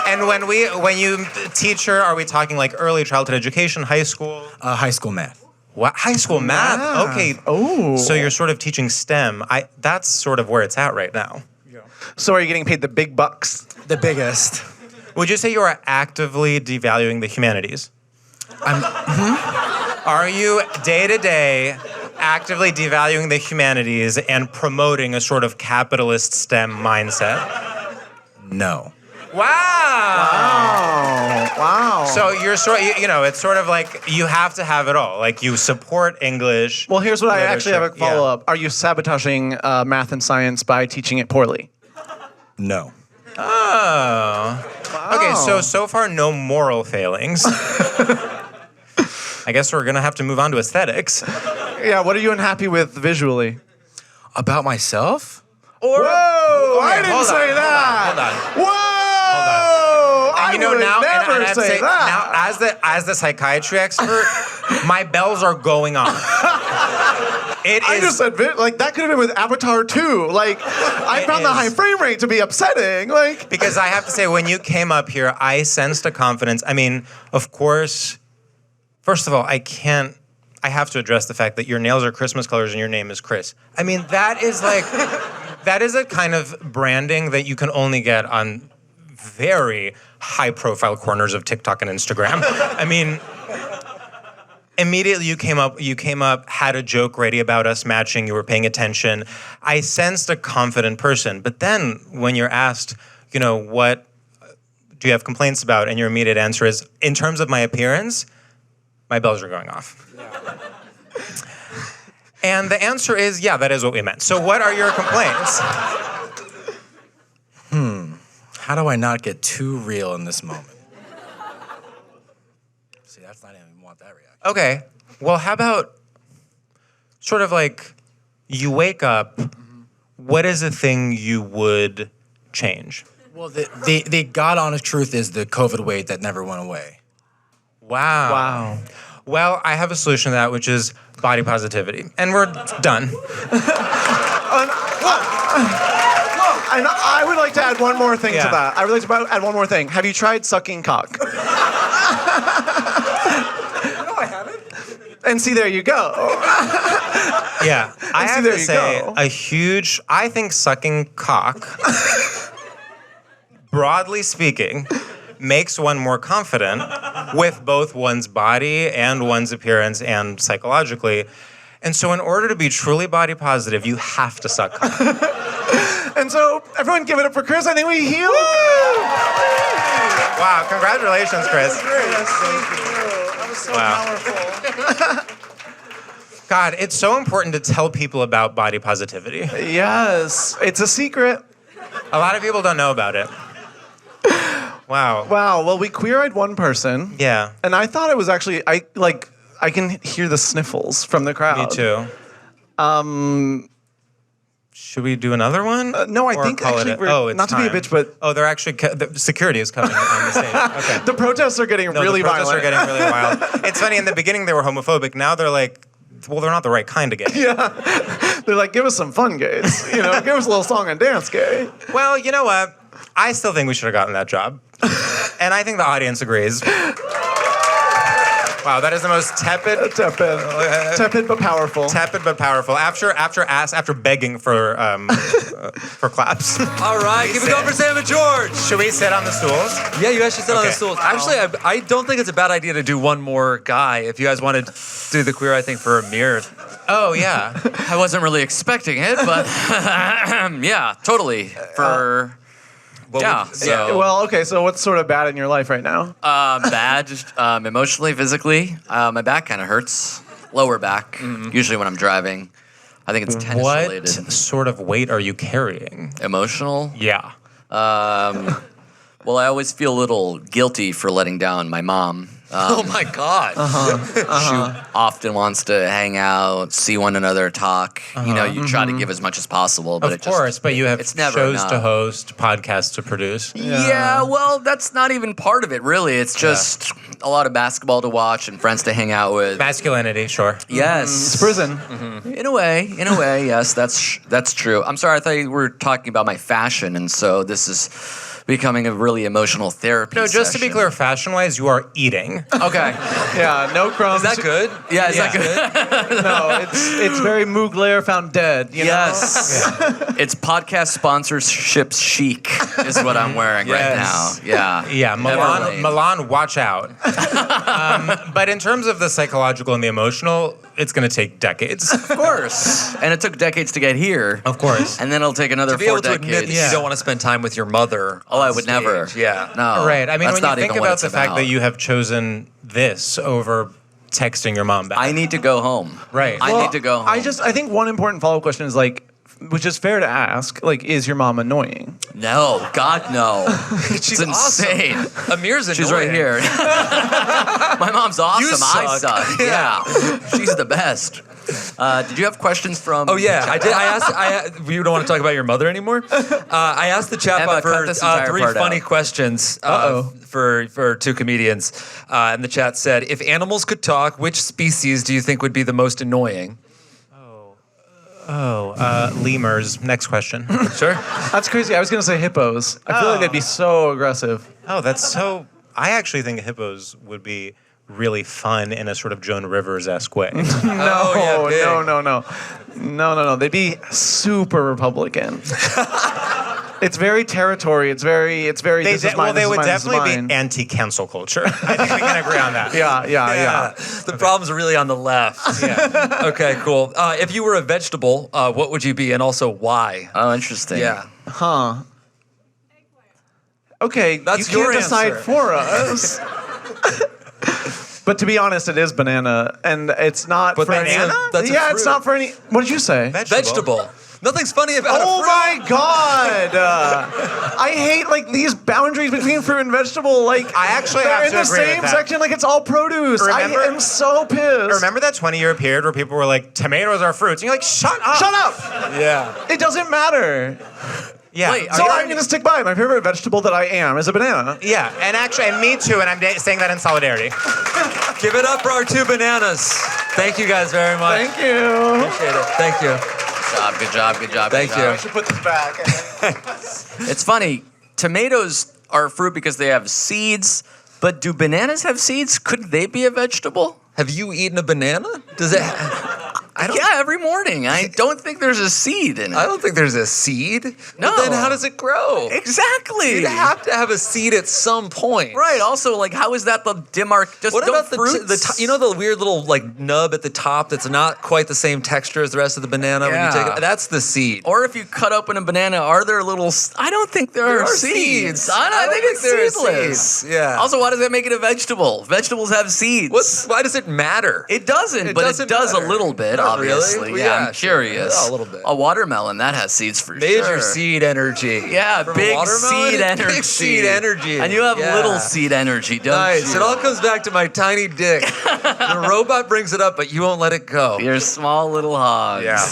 And when you teacher, are we talking like early childhood education, high school? High school math. What? High school math? Okay. Oh. So you're sort of teaching STEM. That's sort of where it's at right now. So are you getting paid the big bucks? The biggest. Would you say you are actively devaluing the humanities? Are you day to day actively devaluing the humanities and promoting a sort of capitalist STEM mindset? No. Wow. So you're it's sort of like you have to have it all. Like you support English. Well, here's what I actually have a literature. follow-up. Are you sabotaging math and science by teaching it poorly? No. Oh. Okay, so far no moral failings. I guess we're gonna have to move on to aesthetics. Yeah, what are you unhappy with visually? About myself? Whoa! I didn't hold on, say that. hold on. Whoa! I And would now, never and I have to say say, that. now as the psychiatry expert, my bells are going off. I just said like that could have been with Avatar 2. Like I It found the is. high frame rate to be upsetting. Like Because I have to say, when you came up here, I sensed a confidence. I mean, of course, first of all, I have to address the fact that your nails are Christmas colors and your name is Chris. I mean, that is a kind of branding that you can only get on very high-profile corners of TikTok and Instagram. I mean, immediately you came up, had a joke ready about us matching, you were paying attention. I sensed a confident person. But then when you're asked, what do you have complaints about? And your immediate answer is, in terms of my appearance, my bells are going off. And the answer is, yeah, that is what we meant. So what are your complaints? How do I not get too real in this moment? See, that's not even want that reaction. Okay. Well, how about sort of like you wake up, what is a thing you would change? Well, the God honest truth is the COVID weight that never went away. Wow. Well, I have a solution to that, which is body positivity. And we're done. and I would like to add one more thing Yeah. to that. I would like to add one more thing. Have you tried sucking cock? No, I haven't. And see, there you go. Yeah. I have there to you say, go. I think sucking cock, broadly speaking, makes one more confident with both one's body and one's appearance and psychologically. And so in order to be truly body positive, you have to suck cock. And so, everyone give it up for Chris. I think we healed. Wow, congratulations, Chris. Thank you. That was so powerful. God, it's so important to tell people about body positivity. Yes, it's a secret. A lot of people don't know about it. Wow. Wow. Well, we queer-eyed one person. Yeah. And I thought it was actually I can hear the sniffles from the crowd. Me too. Should we do another one? No, I Or think call it actually it's not to be a time. bitch, but they're actually the security is coming on the stage. Okay. the protests are getting really the protests violent. are getting really wild. It's funny. In the beginning, they were homophobic. Now they're like, well, they're not the right kind of gay. Yeah. They're like, give us some fun gays. Give us a little song and dance gay. Well, you know what? I still think we should have gotten that job, and I think the audience agrees. Wow, that is the most tepid but powerful. Tepid but powerful. After begging for claps. All right, keep it going for Sam and George. Should we sit on the stools? Yeah, you guys should sit on the stools. Actually, I don't think it's a bad idea to do one more guy. If you guys want to do the queer, I think for Amir. Oh yeah. I wasn't really expecting it, but yeah, totally. Well, okay. So what's sort of bad in your life right now? Bad, just emotionally, physically. My back kind of hurts. Lower back. Usually when I'm driving. I think it's tennis related. What sort of weight are you carrying? Emotional? Yeah. Well, I always feel a little guilty for letting down my mom. Oh my God. She often wants to hang out, see one another, talk. You try to give as much as possible, but but you have it's never shows enough. to host, podcasts to produce. Yeah, well, that's not even part of it, really. It's just a lot of basketball to watch and friends to hang out with. Masculinity, sure. Yes. It's prison. In a way, yes, that's true. I'm sorry, I thought you were talking about my fashion, and so this is becoming a really emotional therapy No, just to be session. clear, fashion-wise, you are eating. Okay. Yeah, no crumbs. Is that good? Yeah, is that good? No, it's very Mugler found dead. You know? Yes. It's podcast sponsorships chic is what I'm wearing right now. Yeah. Yeah, Never Milan, watch out. But in terms of the psychological and the emotional, it's going to take decades. Of course. And it took decades to get here. Of course. And then it'll take another To be 4 able to decades. admit that you don't want to spend time with your mother. Oh, I would never. Yeah. No. Right. I mean, that's when not you think even what about it's the fact about. that you have chosen this over texting your mom back. I need to go home. Right. I need to go home. I think one important follow-up question is which is fair to ask, is your mom annoying? No. God, no. She's It's insane. awesome. Amir's annoying. She's right here. My mom's awesome. You I suck. suck. Yeah. She's the best. Did you have questions from? Oh yeah, I did. You don't want to talk about your mother anymore. I asked the chatbot Emma, cut for this entire 3 part funny out. questions for 2 comedians, and the chat said, "If animals could talk, which species do you think would be the most annoying?" Lemurs. Next question. Sure. That's crazy. I was going to say hippos. I feel like they'd be so aggressive. Oh, that's so... I actually think hippos would be really fun in a sort of Joan Rivers-esque way. No. They'd be super Republican. It's very territory. It's very. This is mine, they this is would mine, this is definitely mine. be anti-cancel culture. I think we can agree on that. Yeah. The problem's are really on the left. Yeah. Okay, cool. If you were a vegetable, what would you be, and also why? Oh, interesting. Yeah. Huh. Okay, That's you your can't decide answer. for us. But to be honest, it is banana, and it's not But for any. banana? That's a Yeah, it's fruit. not for any. What did you say? Vegetable. Nothing's funny about Oh a fruit. my god! I hate these boundaries between fruit and vegetable. I actually they're have in to the agree with same that. section. It's all produce. Remember- I am so pissed. Remember that 20-year period where people were like, tomatoes are fruits? And you're like, shut up. Shut up! Yeah. It doesn't matter. Yeah. Wait, So I'm going to stick by it. My favorite vegetable that I am is a banana. Yeah, and me too, and I'm saying that in solidarity. Give it up for our 2 bananas. Thank you guys very much. Thank you. Appreciate it. Thank you. Good job. Thank you. I should put this back. It's funny. Tomatoes are a fruit because they have seeds, but do bananas have seeds? Could they be a vegetable? Have you eaten a banana? Does it? Yeah, every morning. I don't think there's a seed in it. I don't think there's a seed. No. But then how does it grow? Exactly. You'd have to have a seed at some point. Right. Also, how is that the Just What don't about the fruits? the weird little nub at the top that's not quite the same texture as the rest of the banana when you take Yeah. it? That's the seed. Or if you cut open a banana, are there little? I don't think there are seeds. I think it's there are seedless. seeds. Yeah. Also, why does that make it a vegetable? Vegetables have seeds. Why does it matter? It doesn't, but doesn't it does matter. a little bit, Not really. obviously. Well, Yeah, yeah, I'm sure. curious. Yeah, a little bit. A watermelon, that has seeds for Major sure. seed energy. Yeah, From a big watermelon? seed energy. Big seed energy. And you have Yeah. little seed energy, don't Nice. you? It all comes back to my tiny dick. The robot brings it up, but you won't let it go. Your small little hogs. Yeah.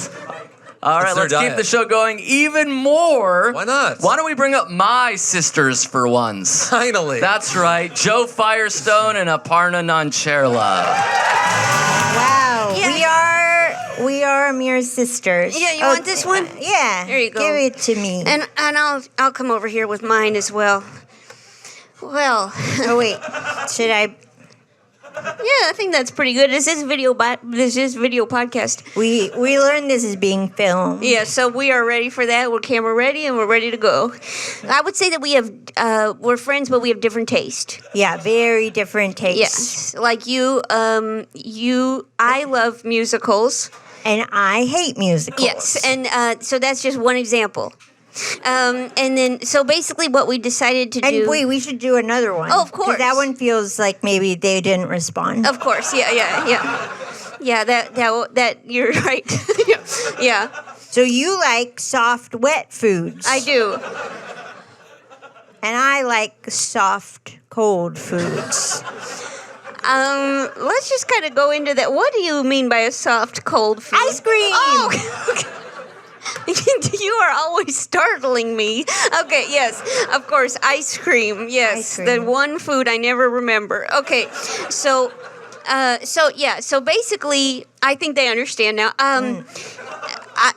All right, It's their let's keep diet. the show going even more. Why not? Why don't we bring up my sisters for once? Finally. That's right, Jo Firestone and Aparna Nancherla. Wow. Yeah. We are Amir's sisters. Yeah, you want this one? Yeah. There you go. Give it to me. And I'll come over here with mine as well. Well, Oh wait. Should I Yeah, I think that's pretty good. This is video podcast. We learned this is being filmed. Yeah, so we are ready for that. We're camera ready and we're ready to go. I would say that we're friends, but we have different taste. Yeah, very different tastes. Yes, like I love musicals. And I hate musicals. Yes, and so that's just one example. And then, so basically what we decided to do... And wait, we should do another one. Oh, of course. That one feels like maybe they didn't respond. Of course, yeah. Yeah, that you're right. Yeah. So you like soft, wet foods. I do. And I like soft, cold foods. Let's just kind of go into that. What do you mean by a soft, cold food? Ice cream! Oh, okay. You are always startling me. Okay, yes, of course, ice cream. Yes, Ice cream. The one food I never remember. Okay, so basically, I think they understand now.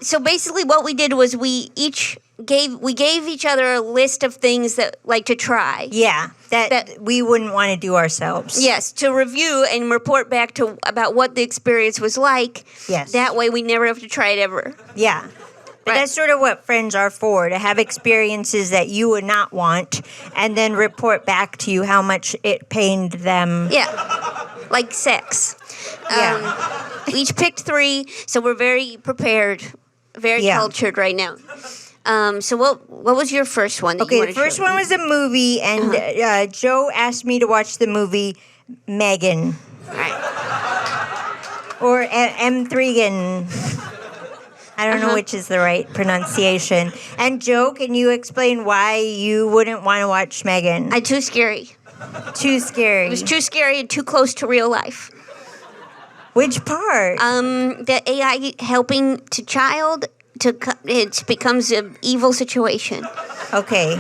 So basically, what we did was we gave each other a list of things that to try. Yeah, that we wouldn't want to do ourselves. Yes, to review and report back about what the experience was like. Yes. That way we never have to try it ever. Yeah. But that's sort of what friends are for, to have experiences that you would not want and then report back to you how much it pained them. Yeah, like sex. Yeah. We each picked 3, so we're very prepared, very cultured right now. So what was your first one? Okay, the first one was a movie, and Joe asked me to watch the movie Megan. All right. Or M3gan. I don't know which is the right pronunciation. And Joe, can you explain why you wouldn't want to watch Megan? Too scary. Too scary. It was too scary and too close to real life. Which part? The AI helping to child it becomes an evil situation. Okay.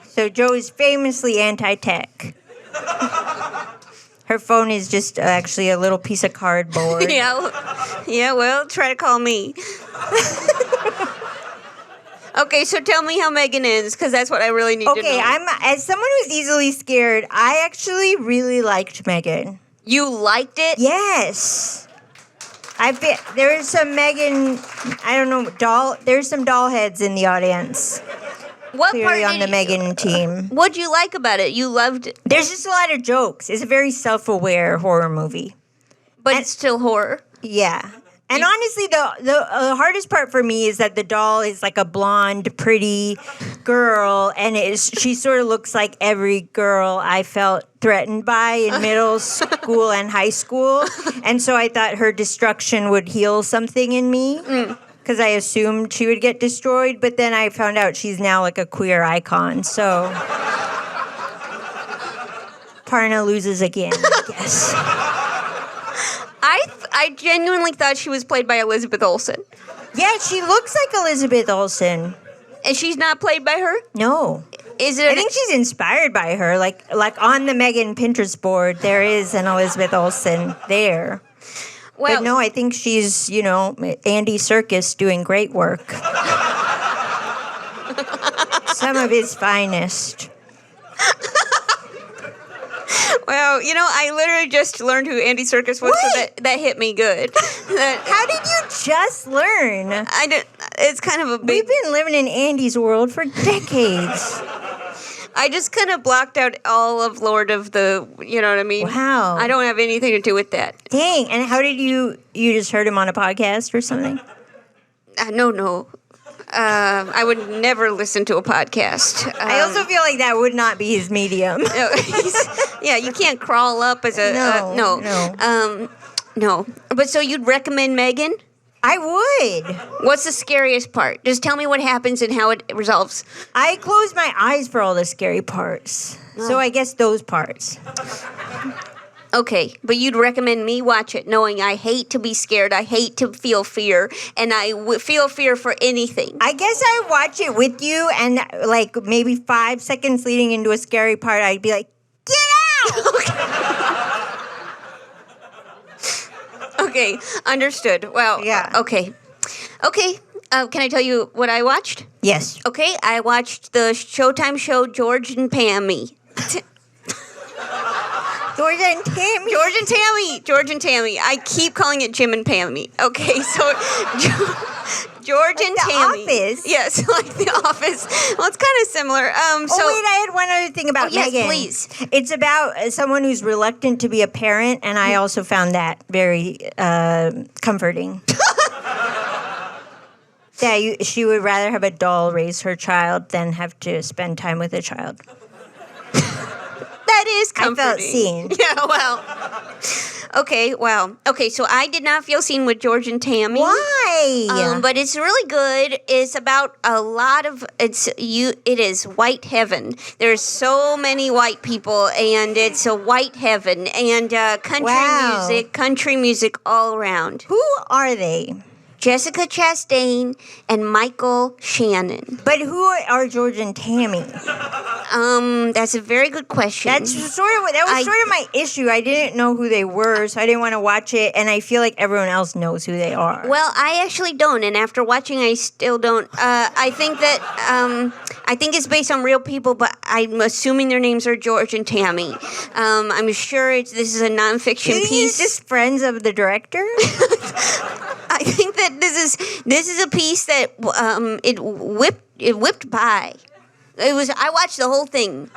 So Joe is famously anti-tech. Her phone is just actually a little piece of cardboard. Yeah, well, try to call me. Okay, so tell me how Megan ends, because that's what I really need to know. Okay, as someone who's easily scared, I actually really liked Megan. You liked it? Yes. There's some Megan, I don't know, there's some doll heads in the audience. What Clearly part on the Megan team. What'd you like about it? You loved it? There's just a lot of jokes. It's a very self-aware horror movie. But it's still horror. Yeah. And honestly, the hardest part for me is that the doll is like a blonde, pretty girl, and she sort of looks like every girl I felt threatened by in middle school and high school. And so I thought her destruction would heal something in me. Because I assumed she would get destroyed, but then I found out she's now like a queer icon, so... Parna loses again, I guess. I genuinely thought she was played by Elizabeth Olsen. Yeah, she looks like Elizabeth Olsen. And she's not played by her? No. I think she's inspired by her. Like on the Megan Pinterest board, there is an Elizabeth Olsen there. Well, but no, I think she's, Andy Serkis doing great work. Some of his finest. Well, I literally just learned who Andy Serkis was, so that hit me good. How did you just learn? It's kind of a big... We've been living in Andy's world for decades. I just kind of blocked out all of Lord of the, you know what I mean? Wow. I don't have anything to do with that. Dang, and how did you just heard him on a podcast or something? No. I would never listen to a podcast. I also feel like that would not be his medium. Yeah, you can't crawl up as a... No. But so you'd recommend Megan? I would. What's the scariest part? Just tell me what happens and how it resolves. I close my eyes for all the scary parts. Oh. So I guess those parts. Okay, but you'd recommend me watch it knowing I hate to be scared, I hate to feel fear, and I feel fear for anything. I guess I watch it with you, and like maybe 5 seconds leading into a scary part, I'd be like, get out! Okay, understood. Well, yeah. Okay. Can I tell you what I watched? Yes. Okay, I watched the Showtime show George and Pammy. George and Tammy. George and Tammy. I keep calling it Jim and Pammy. Okay, so George and Tammy. The Office. Yes, like The Office. Well, it's kind of similar. Wait, I had one other thing about yes, Megan. please. It's about someone who's reluctant to be a parent, and I also found that very comforting. Yeah, she would rather have a doll raise her child than have to spend time with a child. That is comforting. I felt seen. Yeah, well. Okay, wow. Okay, so I did not feel seen with George and Tammy. Why? But it's really good. It's about a lot of it is white heaven. There's so many white people, and it's a white heaven, and country music all around. Who are they? Jessica Chastain and Michael Shannon. But who are George and Tammy? That's a very good question. That was sort of my issue. I didn't know who they were, so I didn't want to watch it, and I feel like everyone else knows who they are. Well, I actually don't, and after watching, I still don't. I think it's based on real people, but I'm assuming their names are George and Tammy. I'm sure this is a nonfiction piece. He's just friends of the director. I think that this is a piece that it whipped by. I watched the whole thing.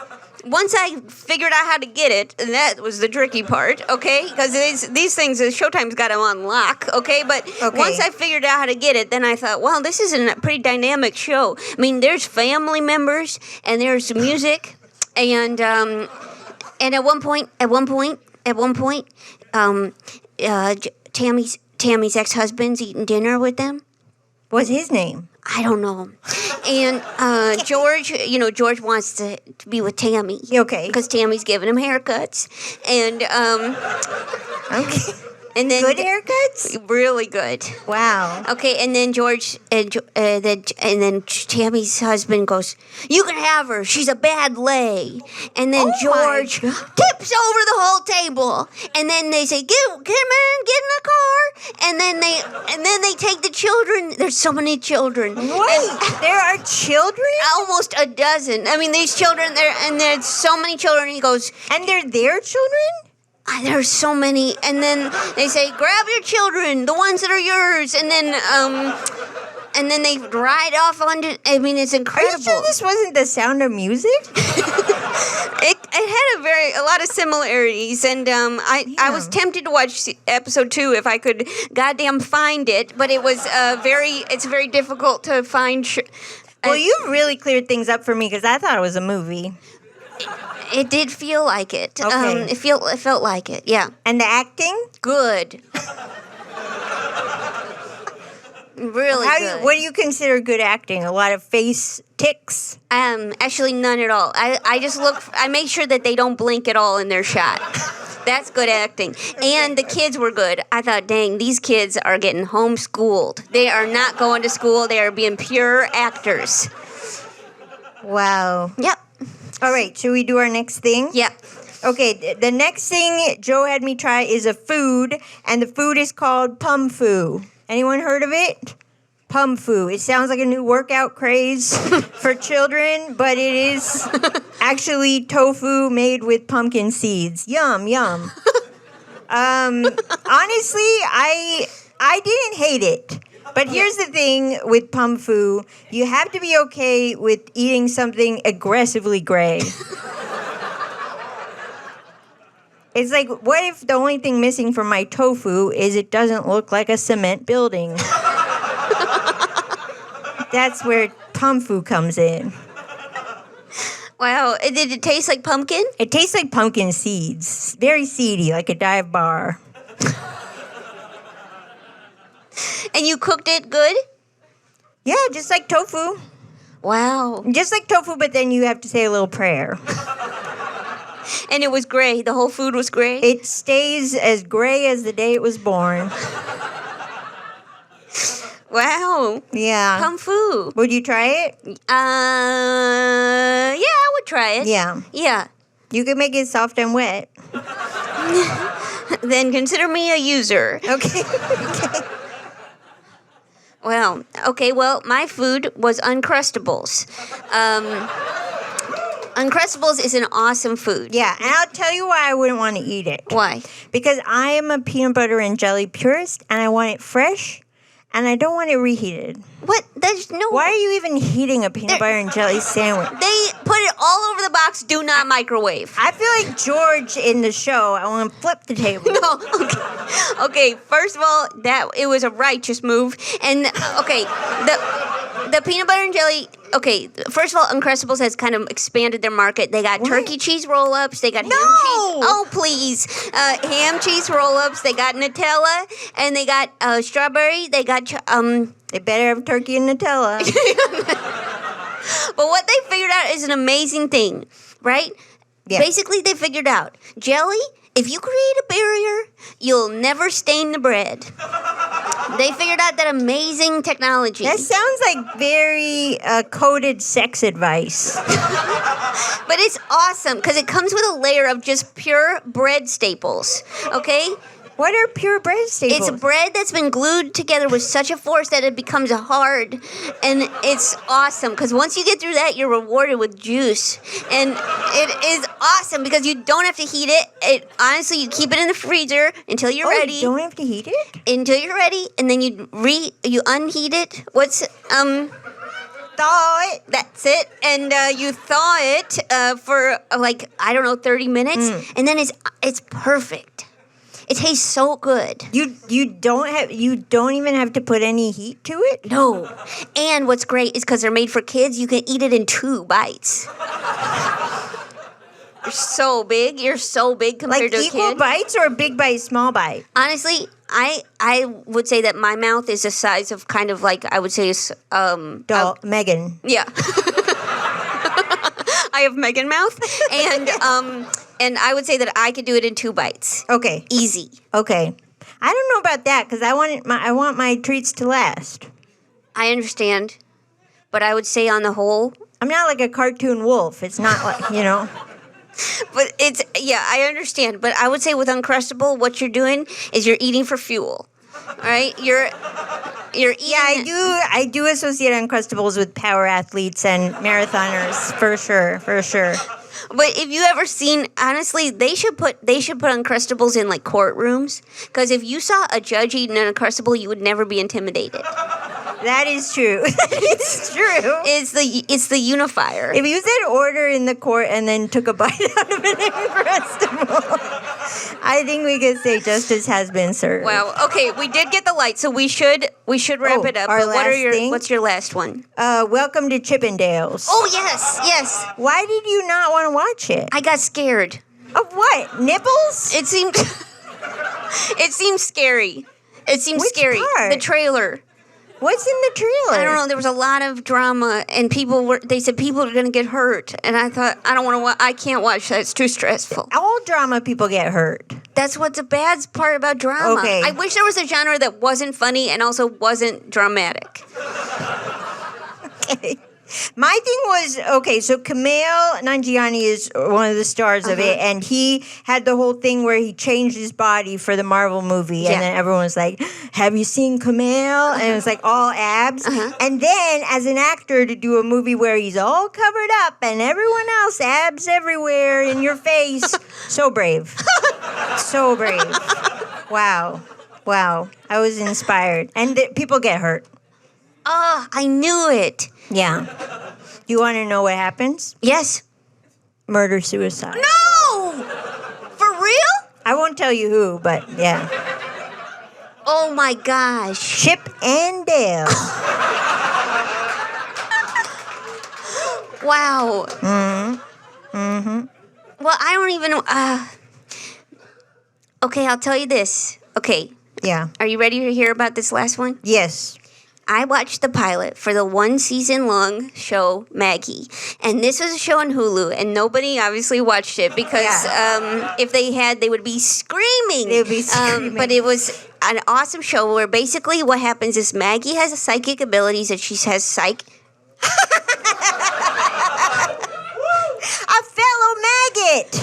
Once I figured out how to get it, and that was the tricky part, okay? Because these things, Showtime's got them on lock, okay? But once I figured out how to get it, then I thought, wow, this is a pretty dynamic show. I mean, there's family members, and there's music, and at one point, Tammy's ex-husband's eating dinner with them. What's his name? I don't know. And George wants to be with Tammy. Okay. Because Tammy's giving him haircuts. And okay. And then good haircuts? Really good. Wow. Okay, and then then Tammy's husband goes, "You can have her. She's a bad lay." And then George tips over the whole table. And then they say, "Get in the car." And then they take the children. There's so many children. Wait, there are children? Almost a dozen. I mean, these children there's so many children. He goes, and they're their children? There's so many, and then they say, "Grab your children, the ones that are yours," and then they ride off onto. I mean, it's incredible. Are you sure this wasn't The Sound of Music? It had a lot of similarities, and I was tempted to watch episode 2 if I could goddamn find it, but it was it's very difficult to find. Well, you've really cleared things up for me because I thought it was a movie. It did feel like it. Okay. It felt like it. Yeah. And the acting? Good. Really good. What do you consider good acting? A lot of face ticks? Actually, none at all. I just I make sure that they don't blink at all in their shot. That's good acting. And the kids were good. I thought, dang, these kids are getting homeschooled. They are not going to school. They are being pure actors. Wow. Yep. All right, should we do our next thing? Yeah. Okay, the next thing Joe had me try is a food, and the food is called Pumfu. Anyone heard of it? Pumfu. It sounds like a new workout craze for children, but it is actually tofu made with pumpkin seeds. Yum, yum. Honestly, I didn't hate it. But here's the thing with Pumfu, you have to be okay with eating something aggressively gray. It's like, what if the only thing missing from my tofu is it doesn't look like a cement building? That's where Pumfu comes in. Wow, did it taste like pumpkin? It tastes like pumpkin seeds. Very seedy, like a dive bar. And you cooked it good? Yeah, just like tofu. Wow. Just like tofu, but then you have to say a little prayer. And it was gray. The whole food was gray? It stays as gray as the day it was born. Wow. Yeah. Pumfu. Would you try it? Yeah, I would try it. Yeah. Yeah. You could make it soft and wet. Then consider me a user. Okay. Okay. Well, my food was Uncrustables. Uncrustables is an awesome food. Yeah, and I'll tell you why I wouldn't want to eat it. Why? Because I am a peanut butter and jelly purist, and I want it fresh, and I don't want it reheated. What? There's no. Why are you even heating a peanut butter and jelly sandwich? They put it all over the box. Do not microwave. I feel like George in the show. I want to flip the table. No. Okay. First of all, it was a righteous move, and okay, the peanut butter and jelly. Okay, first of all, Uncrustables has kind of expanded their market. They got turkey cheese roll-ups. They got ham cheese. Oh, please. Ham cheese roll-ups. They got Nutella, and they got strawberry. They got They better have turkey and Nutella. But what they figured out is an amazing thing, right? Yeah. Basically, they figured out jelly. If you create a barrier, you'll never stain the bread. They figured out that amazing technology. That sounds like very coded sex advice. But it's awesome because it comes with a layer of just pure bread staples, okay? What are pure bread staples? It's bread that's been glued together with such a force that it becomes hard, and it's awesome because once you get through that, you're rewarded with juice, and it is awesome because you don't have to heat it. Honestly, you keep it in the freezer until you're ready. You don't have to heat it until you're ready, and then you unheat it. Thaw it. That's it, and you thaw it for 30 minutes, and then it's perfect. It tastes so good. You don't even have to put any heat to it? No. And what's great is because they're made for kids, you can eat it in 2 bites. You're so big compared to a kid. Like equal bites or a big bite, small bite? Honestly, I would say that my mouth is the size of kind of like, I would say Megan. Yeah. I have Megan mouth, and I would say that I could do it in 2 bites. Okay. Easy. Okay. I don't know about that because I want my treats to last. I understand, but I would say on the whole, I'm not like a cartoon wolf. It's not like, But I understand. But I would say with Uncrustable, what you're doing is you're eating for fuel. All right? You're eating. Yeah, I do associate Uncrustables with power athletes and marathoners for sure. But if you ever seen, honestly, they should put Uncrustables in like courtrooms because if you saw a judge eating an Uncrustable, you would never be intimidated. That is true. It's true. It's the unifier. If you said order in the court and then took a bite out of an Uncrustable, I think we could say justice has been served. Wow. Okay, we did get the light, so we should wrap it up. Our but last what's your last one? Welcome to Chippendales. Oh yes. Why did you not want to watch it? I got scared. Of what? Nipples? It seemed scary. It seemed Which scary. part? The trailer. What's in the trailer? I don't know. There was a lot of drama, and they said people are going to get hurt, and I thought I can't watch that. It's too stressful. All drama people get hurt. That's what's the bad part about drama. Okay. I wish there was a genre that wasn't funny and also wasn't dramatic. Okay. My thing was, so Kumail Nanjiani is one of the stars of it, and he had the whole thing where he changed his body for the Marvel movie, and then everyone was like, have you seen Kumail? And it was like all abs. And then as an actor to do a movie where he's all covered up and everyone else abs everywhere in your face. So brave. So brave. Wow. I was inspired. And people get hurt. Oh, I knew it. Yeah. You want to know what happens? Yes. Murder, suicide. No! For real? I won't tell you who, but yeah. Oh my gosh. Chip and Dale. Wow. Well, I don't even. Okay, I'll tell you this. Okay. Yeah. Are you ready to hear about this last one? Yes. I watched the pilot for the 1 season long show Maggie, and this was a show on Hulu, and nobody obviously watched it because if they had, they would be screaming. They would be screaming. But it was an awesome show where basically what happens is Maggie has psychic abilities, and she has a fellow maggot.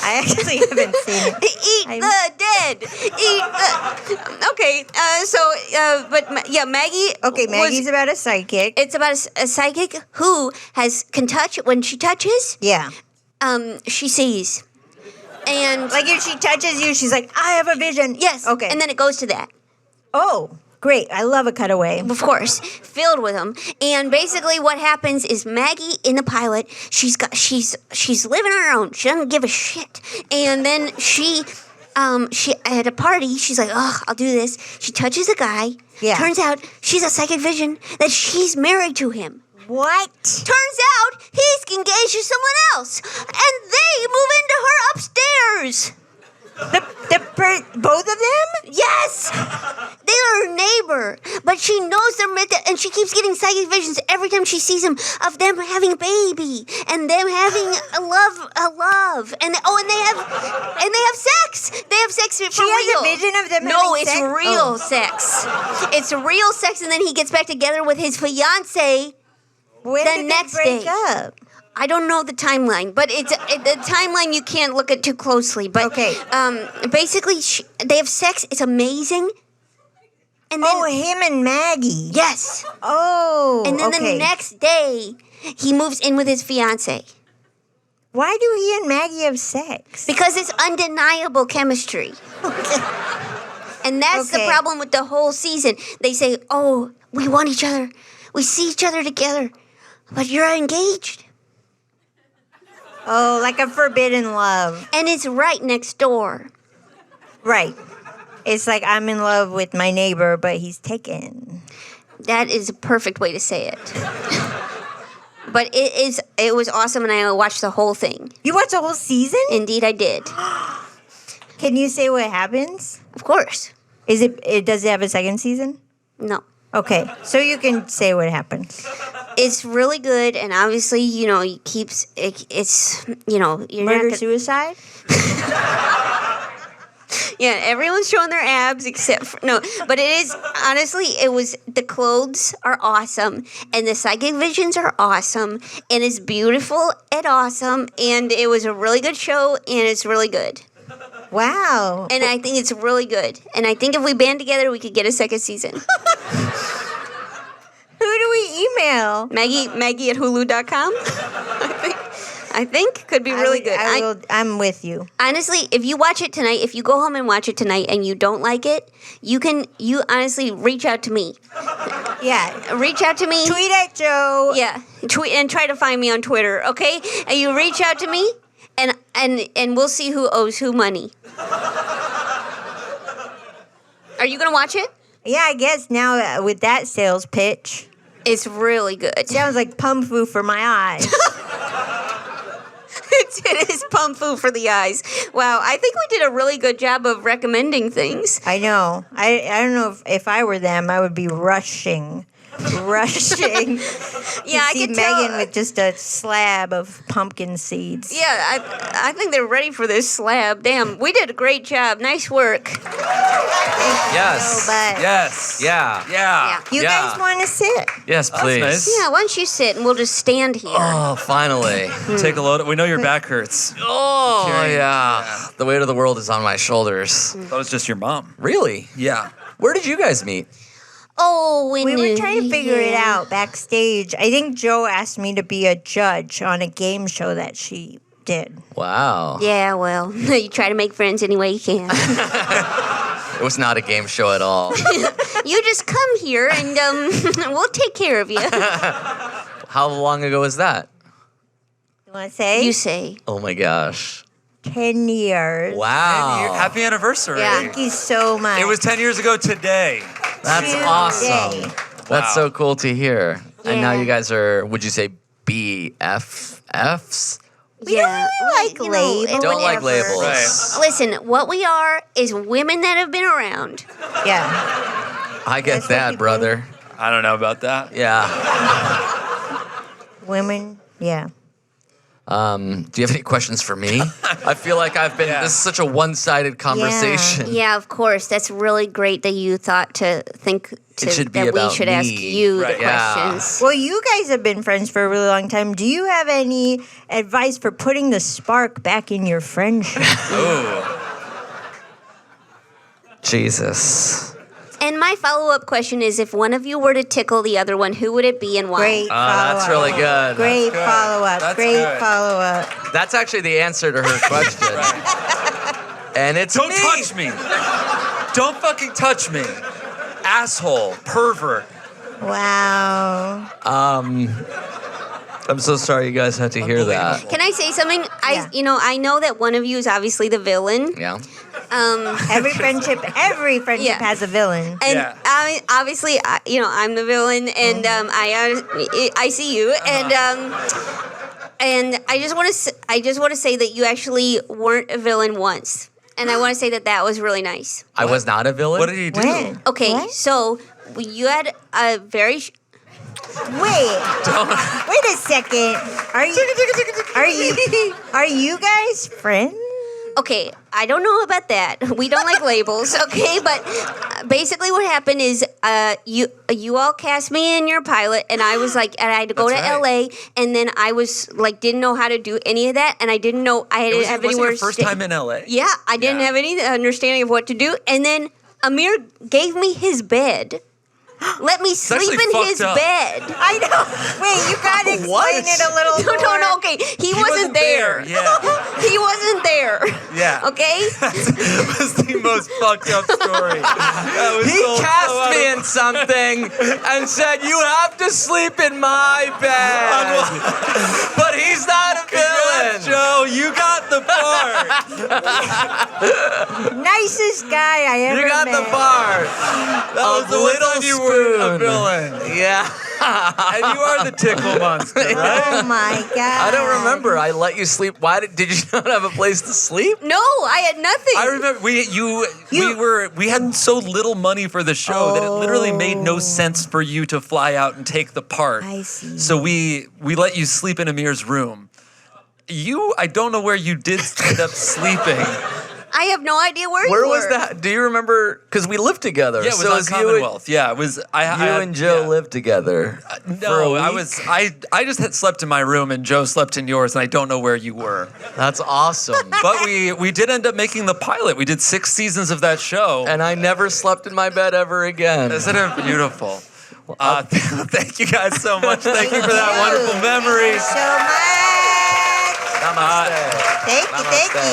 I actually haven't seen it. Eat the dead. Eat the. Okay, Anyway, Maggie. Okay, Maggie's about a psychic. It's about a psychic who can touch. When she touches, Yeah. she sees. And Like if she touches you, she's like, I have a vision. yes, Okay. and then it goes to that. Oh, great. I love a cutaway. Of course, filled with them. And basically, what happens is Maggie in the pilot, she's living on her own. She doesn't give a shit. And then she at a party, she's like, "Oh, I'll do this." She touches a guy. Yeah. Turns out she's a psychic vision that she's married to him. What? Turns out he's engaged to someone else, and they move into her upstairs. Both of them? Yes! They are her neighbor, but she knows they're meant to, and she keeps getting psychic visions every time she sees them of them having a baby and them having a love, and they have sex. They have sex for real. She has a vision of them No, having it's sex? real sex. It's real sex, and then he gets back together with his fiance When the did next they break day. up? I don't know the timeline, but the timeline you can't look at too closely. But Okay. Basically, they have sex. It's amazing. And then, Him and Maggie. yes. Oh, And then okay. the next day, he moves in with his fiance Why do he and Maggie have sex? because it's undeniable chemistry. And that's the Okay. problem with the whole season. They say, "Oh, we want each other. We see each other together, but you're engaged." Oh, like a forbidden love. And it's right next door. Right. It's like I'm in love with my neighbor, but he's taken. That is a perfect way to say it. But it was awesome, and I watched the whole thing. You watched the whole season? Indeed, I did. Can you say what happens? Of course. Does it have a second season? No. Okay, so you can say what happens. It's really good, and obviously, it's you're Murder, not suicide? Yeah, everyone's showing their abs except for, no, but it is, honestly, the clothes are awesome, and the psychic visions are awesome, and it's beautiful and awesome, and it was a really good show, and it's really good. Wow. And I think it's really good. And I think if we band together, we could get a second season. Who do we email? Maggie at Hulu.com. I think could be really good. I'm with you. Honestly, if you watch it tonight, if you go home and watch it tonight and you don't like it, you honestly reach out to me. Yeah. Reach out to me. Tweet at Joe. Yeah. Tweet and try to find me on Twitter, okay? And you reach out to me and we'll see who owes who money. Are you going to watch it? Yeah, I guess now with that sales pitch. It's really good. It sounds like Pumfu for my eyes. It is Pumfu for the eyes. Wow, I think we did a really good job of recommending things. I know. I don't know if I were them, I would be rushing. Yeah, I see could tell. Megan with just a slab of pumpkin seeds. Yeah, I think they're ready for this slab. Damn, we did a great job. Nice work. Yes. but- Yes. Yeah. Yeah. You guys want to sit? Yes, please. nice. Yeah, why don't you sit and we'll just stand here. Oh, finally. Take a load. We know your back hurts. Oh, Carrying- yeah. The weight of the world is on my shoulders. That was just your mom. Really? Yeah. Where did you guys meet? Oh, We were trying to figure it out backstage. I think Joe asked me to be a judge on a game show that she did. Wow. Yeah, well, you try to make friends any way you can. It was not a game show at all. You just come here and we'll take care of you. How long ago was that? You want to say? You say. Oh my gosh. 10 years. Wow. Happy anniversary. Thank you so much. It was 10 years ago today. That's Tuesday. awesome. That's so cool to hear. And now Yeah. you guys are, would you say BFFs? We don't really like labels. Don't like whatever. labels. Right. Listen, what we are is women that have been around. Yeah. I get That's what that, people- brother. I don't know about that. Yeah. Women, yeah. Do you have any questions for me? I feel like this is such a one-sided conversation. Yeah, of course. That's really great that you thought to think It should be that we about should ask me. you Right, the yeah. questions. Well, you guys have been friends for a really long time. Do you have any advice for putting the spark back in your friendship? Oh. Jesus. And my follow-up question is, if one of you were to tickle the other one, who would it be and why? Great follow-up. That's really good. Great follow-up. Great follow-up. That's actually the answer to her question. And it's Don't touch me. Don't fucking touch me. Asshole. Pervert. Wow. I'm so sorry you guys had to hear that. Can I say something? I know that one of you is obviously the villain. Yeah. Every friendship has a villain. And obviously, I'm the villain, and I see you, and I just want to say that you actually weren't a villain once, and I want to say that was really nice. I was not a villain? What did you do? When? Okay, so you had a very. Wait a second. Are you guys friends? Okay, I don't know about that. We don't like labels, okay? But basically what happened is you all cast me in your pilot, and I was like, and I had to go to LA, and then I was like, didn't know how to do any of that, and I didn't know I didn't have anywhere. Was it your first time in LA? Yeah, I didn't have any understanding of what to do, and then Amir gave me his bed. Let me sleep in his bed. I know. Wait, you gotta explain it a little more. No. Okay, he wasn't there. Yeah. He wasn't there. Yeah. Okay. That was the most fucked up story. He cast me in something and said, "You have to sleep in my bed." But he's not a villain. Joe, you got the part. Nicest guy I ever met. You got the part. That was the little you were a villain. Yeah. And you are the tickle monster, right? Oh my god. I don't remember. I let you sleep. Why did you not have a place to sleep? No, I had nothing. I remember we had so little money for the show that it literally made no sense for you to fly out and take the part. I see. So we let you sleep in Amir's room. I don't know where you did end up sleeping. I have no idea where you were. Where was that? Do you remember? Because we lived together. Yeah, it was on Commonwealth. Yeah, it was. You and Joe lived together. No, I just had slept in my room and Joe slept in yours, and I don't know where you were. That's awesome. But we did end up making the pilot. We did 6 seasons of that show, and I never slept in my bed ever again. Isn't it beautiful? Thank you guys so much. Thank you for that wonderful memory. So much. Namaste. Thank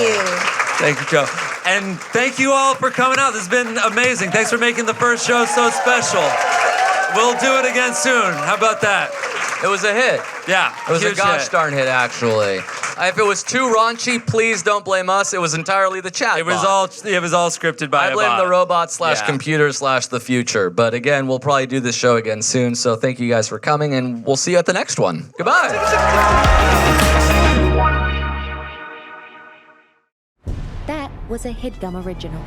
you. Thank you, Joe. And thank you all for coming out. This has been amazing. Thanks for making the first show so special. We'll do it again soon. How about that? It was a hit. Yeah. It was a gosh darn hit, actually. If it was too raunchy, please don't blame us. It was entirely the chat. It was all scripted by I blame the robot / computer / the future. But again, we'll probably do this show again soon. So thank you guys for coming, and we'll see you at the next one. Goodbye. That was a Headgum original.